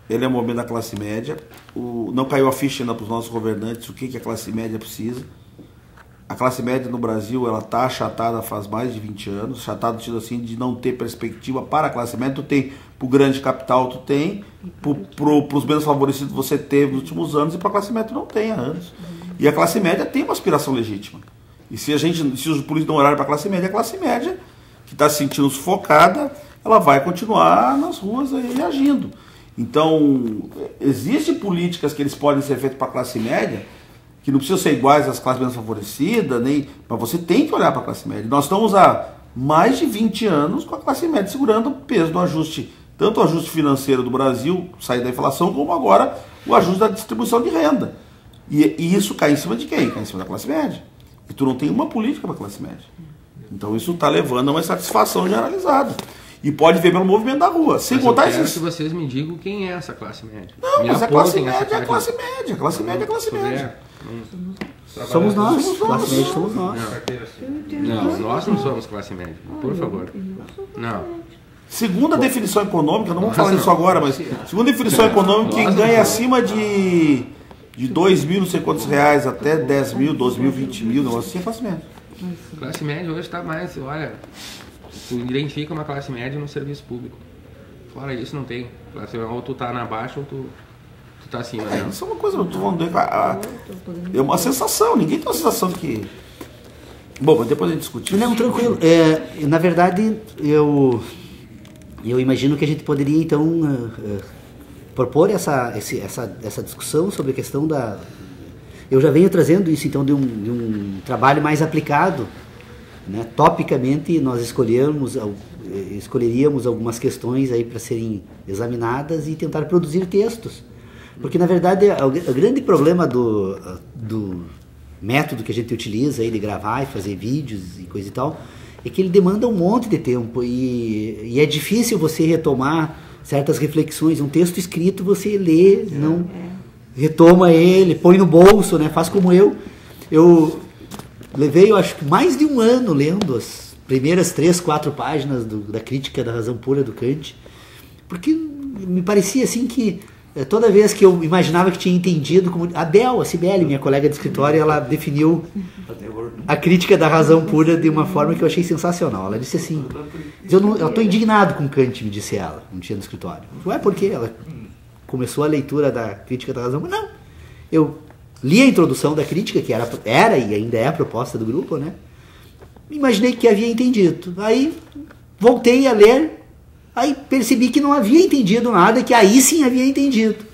Ele é um movimento da classe média. Não caiu a ficha ainda para os nossos governantes o que a classe média precisa. A classe média no Brasil está achatada faz mais de 20 anos, achatada no sentido assim de não ter perspectiva para a classe média. Tu tem para o grande capital, tu tem, para os menos favorecidos você teve nos últimos anos, e para a classe média tu não tem há anos. E a classe média tem uma aspiração legítima. E se os políticos não olharem para a classe média que está se sentindo sufocada, ela vai continuar nas ruas aí agindo. Então, existem políticas que eles podem ser feitas para a classe média, que não precisam ser iguais às classes menos favorecidas, mas você tem que olhar para a classe média. Nós estamos há mais de 20 anos com a classe média segurando o peso do ajuste, tanto o ajuste financeiro do Brasil, sair da inflação, como agora o ajuste da distribuição de renda. E isso cai em cima de quem? Cai em cima da classe média. E tu não tem uma política para a classe média. Então isso está levando a uma insatisfação generalizada. E pode ver pelo movimento da rua. Sem contar eu quero que vocês me digam quem é essa classe média. Não, mas a classe média é a classe média. A classe média é a classe média. Somos nós. Classe média somos nós. Não, nós não somos classe média. Por favor. Não. Segundo a definição econômica, não vamos falar disso agora, mas segundo a definição econômica, quem ganha acima de 2 mil, não sei quantos reais, até 10 mil, 12 mil, 20 mil, não assim é classe média. Classe média hoje está mais, olha, tu identifica uma classe média no serviço público. Fora isso não tem. Ou tu tá na baixa ou tu tá acima. Isso é uma coisa, é uma sensação, ninguém tem uma sensação de que... Bom, mas depois a gente discute. Não, tranquilo. Na verdade, eu imagino que a gente poderia então propor essa discussão sobre a questão da... Eu já venho trazendo isso então de um trabalho mais aplicado, né? Topicamente nós escolheríamos algumas questões aí para serem examinadas e tentar produzir textos, porque na verdade o grande problema do método que a gente utiliza aí de gravar e fazer vídeos e coisa e tal é que ele demanda um monte de tempo e é difícil você retomar certas reflexões. Um texto escrito você lê, não retoma ele, põe no bolso, né? Faz como eu levei, eu acho que mais de um ano lendo as primeiras 3, 4 páginas da Crítica da Razão Pura do Kant, porque me parecia assim que toda vez que eu imaginava que tinha entendido, como a Cibele, minha colega de escritório, ela definiu a Crítica da Razão Pura de uma forma que eu achei sensacional. Ela disse assim, eu estou indignado com Kant, me disse ela, um dia no escritório. Ué, por quê? Ela começou a leitura da Crítica da Razão Pura. Não, eu li a introdução da crítica, que era e ainda é a proposta do grupo, né? Imaginei que havia entendido. Aí voltei a ler, aí percebi que não havia entendido nada, que aí sim havia entendido.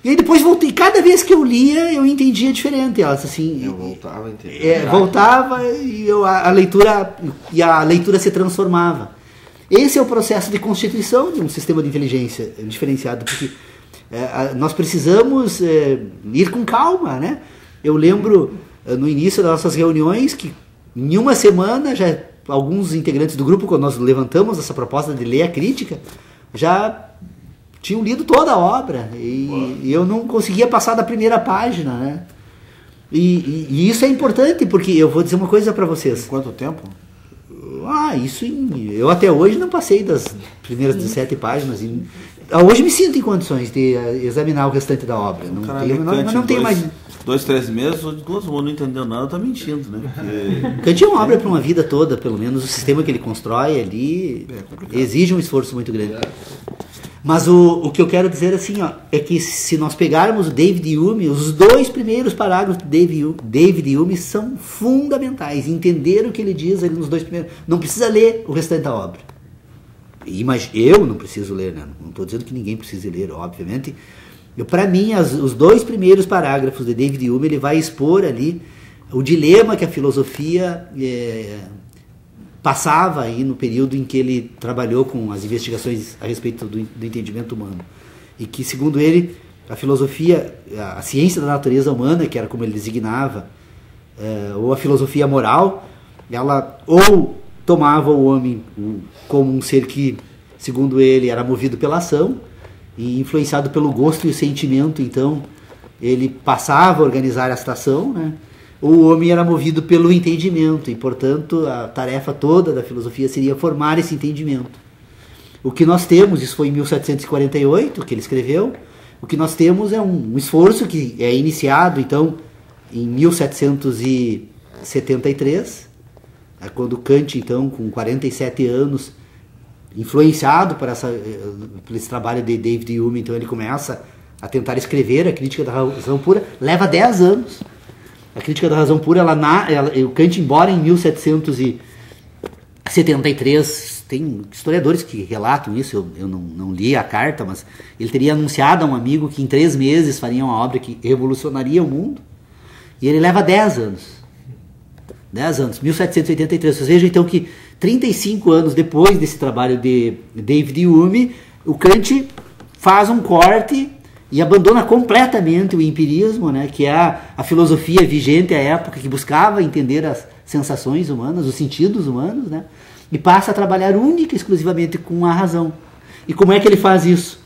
E aí depois voltei, cada vez que eu lia, eu entendia diferente. Ela assim, eu voltava a entender. Voltava e a leitura se transformava. Esse é o processo de constituição de um sistema de inteligência diferenciado, porque nós precisamos ir com calma, né? Eu lembro no início das nossas reuniões que em uma semana já alguns integrantes do grupo, quando nós levantamos essa proposta de ler a crítica, já tinham lido toda a obra e eu não conseguia passar da primeira página, né? E isso é importante, porque eu vou dizer uma coisa para vocês. Quanto tempo? Eu até hoje não passei das primeiras 17 páginas. Hoje me sinto em condições de examinar o restante da obra. Não tenho mais... 2, 3 meses, ou 2 não entendeu nada, tá mentindo, né? Porque... Kant é uma obra para uma vida toda, pelo menos o sistema que ele constrói ali exige um esforço muito grande. Mas o que eu quero dizer assim, é que se nós pegarmos o David Hume, os 2 primeiros parágrafos do David Hume são fundamentais. Entender o que ele diz ali nos 2 primeiros. Não precisa ler o restante da obra. Eu não preciso ler, né? Não estou dizendo que ninguém precise ler, obviamente. Para mim, os 2 primeiros parágrafos de David Hume, ele vai expor ali o dilema que a filosofia passava aí no período em que ele trabalhou com as investigações a respeito do entendimento humano. E que, segundo ele, a filosofia, a ciência da natureza humana, que era como ele designava, ou a filosofia moral, ela ou tomava o homem como um ser que, segundo ele, era movido pela ação e influenciado pelo gosto e o sentimento, então ele passava a organizar esta ação, né? ou o homem era movido pelo entendimento, e portanto a tarefa toda da filosofia seria formar esse entendimento. O que nós temos, isso foi em 1748 que ele escreveu, o que nós temos é um esforço que é iniciado então em 1773, quando Kant, então, com 47 anos, influenciado por esse trabalho de David Hume, então ele começa a tentar escrever a Crítica da Razão Pura, leva 10 anos. A Crítica da Razão Pura, o Kant, embora em 1773, tem historiadores que relatam isso, eu não li a carta, mas ele teria anunciado a um amigo que em 3 meses faria uma obra que revolucionaria o mundo, e ele leva 10 anos. 10 anos, 1783. Vocês vejam então que 35 anos depois desse trabalho de David Hume, o Kant faz um corte e abandona completamente o empirismo, né, que é a filosofia vigente à época, que buscava entender as sensações humanas, os sentidos humanos, né, e passa a trabalhar única e exclusivamente com a razão. E como é que ele faz isso?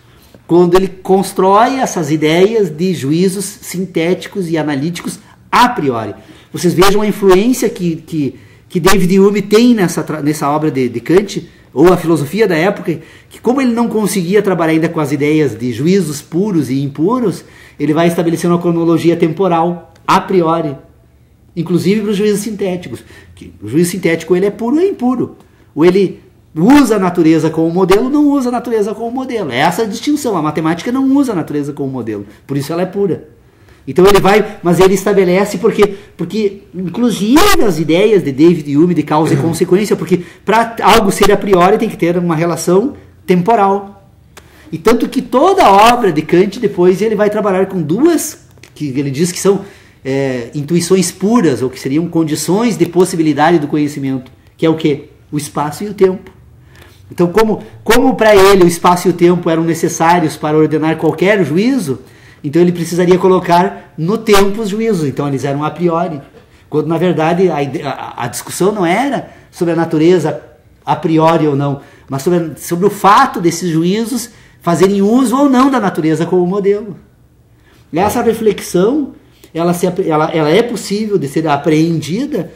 Quando ele constrói essas ideias de juízos sintéticos e analíticos a priori. Vocês vejam a influência que David Hume tem nessa obra de Kant, ou a filosofia da época, que como ele não conseguia trabalhar ainda com as ideias de juízos puros e impuros, ele vai estabelecendo uma cronologia temporal, a priori, inclusive para os juízos sintéticos. O juízo sintético ele é puro ou é impuro. Ou ele usa a natureza como modelo, não usa a natureza como modelo. É essa a distinção. A matemática não usa a natureza como modelo, por isso ela é pura. Então ele vai, mas ele estabelece porque inclusive as ideias de David Hume de causa e consequência, porque para algo ser a priori tem que ter uma relação temporal. E tanto que toda a obra de Kant depois ele vai trabalhar com duas, que ele diz que são intuições puras, ou que seriam condições de possibilidade do conhecimento, que é o quê? O espaço e o tempo. Então como para ele o espaço e o tempo eram necessários para ordenar qualquer juízo, então ele precisaria colocar no tempo os juízos. Então eles eram a priori. Quando na verdade a discussão não era sobre a natureza a priori ou não, mas sobre o fato desses juízos fazerem uso ou não da natureza como modelo. E essa reflexão ela é possível de ser apreendida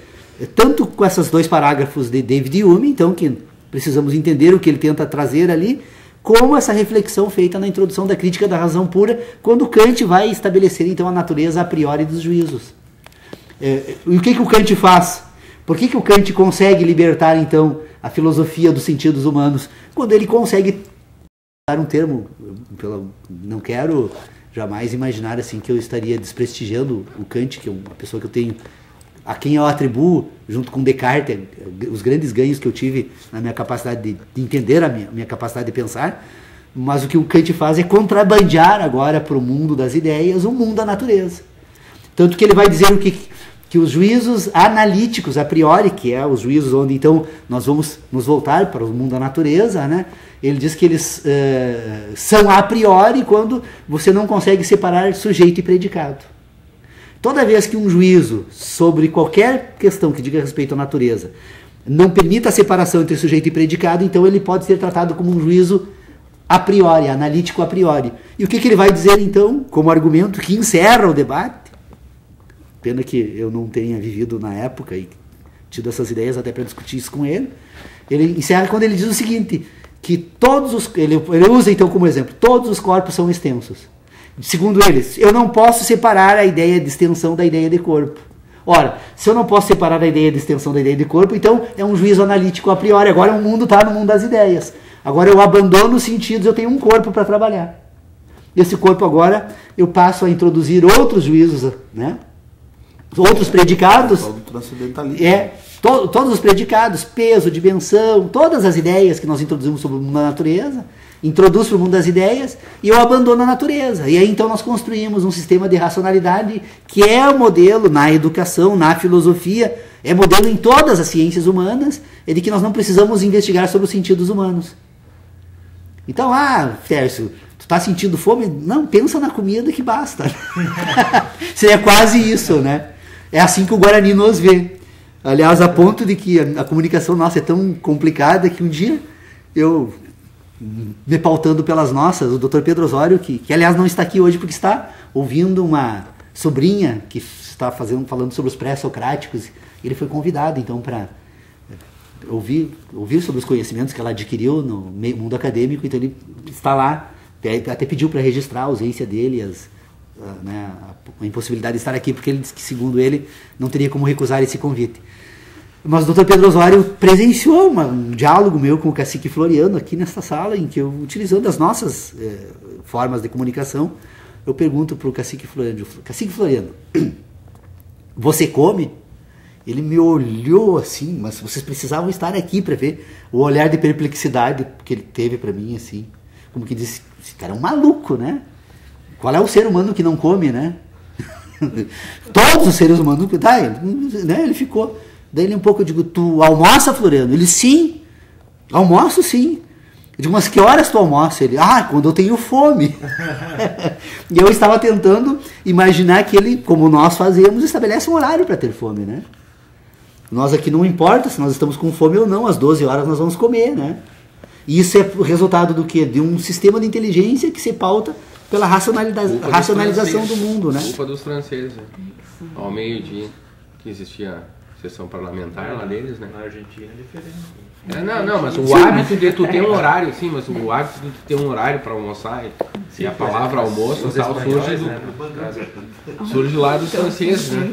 tanto com esses 2 parágrafos de David Hume, então que precisamos entender o que ele tenta trazer ali, como essa reflexão feita na introdução da Crítica da Razão Pura, quando Kant vai estabelecer então a natureza a priori dos juízos. E o que o Kant faz? Por que o Kant consegue libertar então a filosofia dos sentidos humanos? Quando ele consegue dar um termo, não quero jamais imaginar assim que eu estaria desprestigiando o Kant, que é uma pessoa que eu tenho, a quem eu atribuo, junto com Descartes, os grandes ganhos que eu tive na minha capacidade de entender a minha capacidade de pensar, mas o que o Kant faz é contrabandear agora para o mundo das ideias o mundo da natureza. Tanto que ele vai dizer que os juízos analíticos, a priori, que é os juízos onde então nós vamos nos voltar para o mundo da natureza, né? Ele diz que eles são a priori quando você não consegue separar sujeito e predicado. Toda vez que um juízo sobre qualquer questão que diga respeito à natureza não permita a separação entre sujeito e predicado, então ele pode ser tratado como um juízo a priori, analítico a priori. E o que ele vai dizer então, como argumento que encerra o debate? Pena que eu não tenha vivido na época e tido essas ideias até para discutir isso com ele. Ele encerra quando ele diz o seguinte, que ele usa então como exemplo, todos os corpos são extensos. Segundo eles, eu não posso separar a ideia de extensão da ideia de corpo. Ora, se eu não posso separar a ideia de extensão da ideia de corpo, então é um juízo analítico a priori. Agora o mundo está no mundo das ideias. Agora eu abandono os sentidos, eu tenho um corpo para trabalhar. Esse corpo agora eu passo a introduzir outros juízos, né? Outros predicados. Todos os predicados, peso, dimensão, todas as ideias que nós introduzimos sobre o mundo da natureza, introduz para o mundo das ideias e eu abandono a natureza. E aí então nós construímos um sistema de racionalidade que é o modelo na educação, na filosofia, é modelo em todas as ciências humanas, é de que nós não precisamos investigar sobre os sentidos humanos. Então, Tércio, tu está sentindo fome? Não, pensa na comida que basta. Seria quase isso, né? É assim que o Guarani nos vê. Aliás, a ponto de que a comunicação nossa é tão complicada que um dia eu, me pautando pelas nossas, o Dr. Pedro Osório, que aliás não está aqui hoje porque está ouvindo uma sobrinha que está falando sobre os pré-socráticos. Ele foi convidado, então, para ouvir sobre os conhecimentos que ela adquiriu no mundo acadêmico. Então, ele está lá, até pediu para registrar a ausência dele, a impossibilidade de estar aqui, porque ele disse que, segundo ele, não teria como recusar esse convite. Mas o Dr. Pedro Osório presenciou um diálogo meu com o cacique Floriano aqui nesta sala, em que eu, utilizando as nossas formas de comunicação, eu pergunto para o cacique Floriano, você come? Ele me olhou assim, mas vocês precisavam estar aqui para ver o olhar de perplexidade que ele teve para mim, assim, como que disse, esse cara é um maluco, né? Qual é o ser humano que não come, né? Todos os seres humanos, tá, ele ficou. Daí ele um pouco, eu digo, tu almoça, Floriano? Ele, sim, almoço sim. Eu digo, mas que horas tu almoça? Ele, quando eu tenho fome. E eu estava tentando imaginar que ele, como nós fazemos, estabelece um horário para ter fome, né? Nós aqui não importa se nós estamos com fome ou não, às 12 horas nós vamos comer, né? E isso é o resultado do quê? De um sistema de inteligência que se pauta pela racionalização do mundo, né? Culpa dos franceses. Ao meio-dia, que existia a sessão parlamentar lá deles, né? Na Argentina é diferente. Não, mas o hábito de tu ter um horário, sim, mas o hábito de tu ter um horário para almoçar e a palavra almoço tal, surge lá dos franceses, né?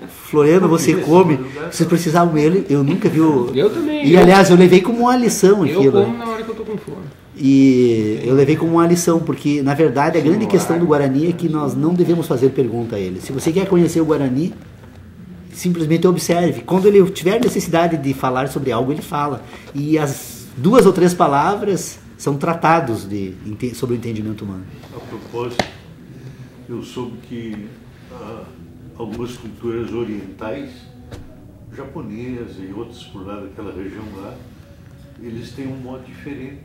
Floriano, você come, vocês precisavam dele, eu nunca vi Eu também. E aliás, eu levei como uma lição aquilo. Eu como na hora que eu tô com fome. E eu levei como uma lição, porque na verdade a grande questão do Guarani é que nós não devemos fazer pergunta a ele. Se você quer conhecer o Guarani, simplesmente observe. Quando ele tiver necessidade de falar sobre algo, ele fala. E as 2 ou 3 palavras são tratados sobre o entendimento humano. A propósito, eu soube que algumas culturas orientais, japonesas e outras por lá daquela região lá, eles têm um modo diferente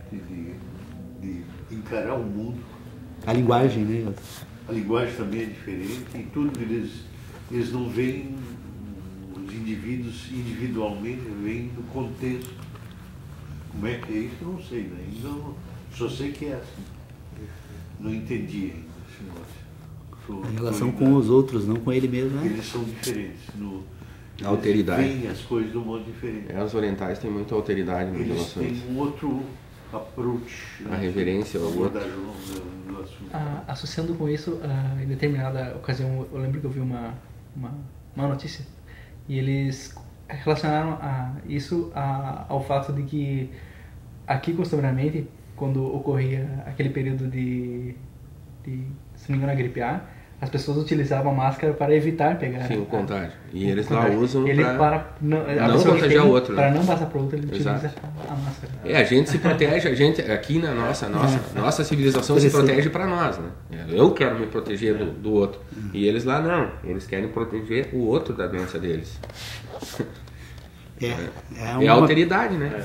de encarar o mundo. A linguagem, né? A linguagem também é diferente e tudo eles não veem os indivíduos individualmente, veem no contexto. Como é que é isso? Eu não sei, né? Ainda só sei que é assim. Não entendi ainda esse negócio. Em relação com os outros, não com ele mesmo, né? Eles são diferentes. A alteridade. Eles veem as coisas de um modo diferente. Os orientais têm muita alteridade nas Eles relações. têm um outro approach. A reverência ao outro. Do assunto. Associando com isso, em determinada ocasião, eu lembro que eu vi uma notícia e eles relacionaram isso ao fato de que aqui, costumeiramente, quando ocorria aquele período de se não me engano, a gripe A, as pessoas utilizavam a máscara para evitar pegar o contágio. E eles lá usam para não contagiar o outro. Para não passar para o outro, ele utiliza Exato. a máscara. A gente se protege, aqui na nossa civilização se protege para nós, né? Eu quero me proteger do outro. E eles lá não, eles querem proteger o outro da doença deles. É a alteridade, né?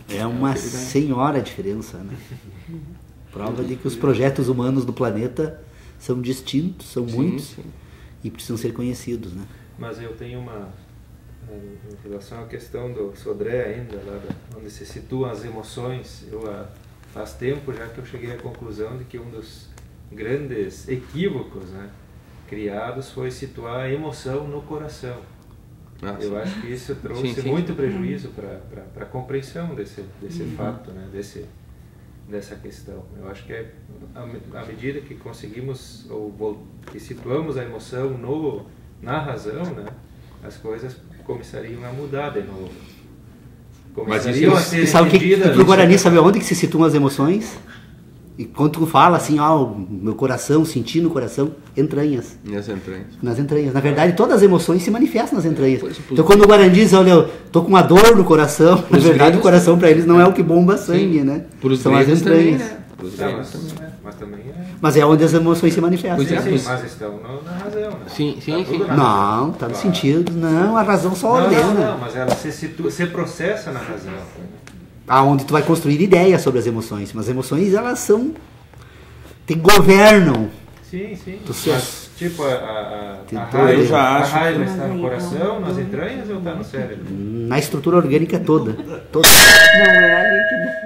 É uma senhora diferença, né? Prova de que os projetos humanos do planeta são distintos, são muitos e precisam ser conhecidos, né? Mas eu tenho em relação à questão do Sodré ainda, lá onde se situam as emoções, faz tempo já que eu cheguei à conclusão de que um dos grandes equívocos, né, criados foi situar a emoção no coração. Eu acho que isso trouxe muito prejuízo para a compreensão desse fato, né, dessa questão. Eu acho que à medida que conseguimos ou que situamos a emoção na razão, né, as coisas começariam a mudar de novo. Começariam a ser sabe que pro Guarani, sabe onde que se situam as emoções? E quando tu fala assim, meu coração, senti no coração, entranhas. Nas entranhas. Na verdade, todas as emoções se manifestam nas entranhas. Então, quando o Guarani diz, olha, eu tô com uma dor no coração, na verdade, o coração para eles não é o que bomba sangue, né? São as entranhas. Mas também Mas é onde as emoções se manifestam. Mas estão na razão, né? Sim. Não, tá no sentido. Não, a razão só ordena. Não, mas ela se processa na razão. Aonde tu vai construir ideias sobre as emoções. Mas as emoções, elas te governam. Sim. Mas, tipo, a raiva está no coração, nas entranhas ou está no cérebro? Na estrutura orgânica toda. Não é a líquida.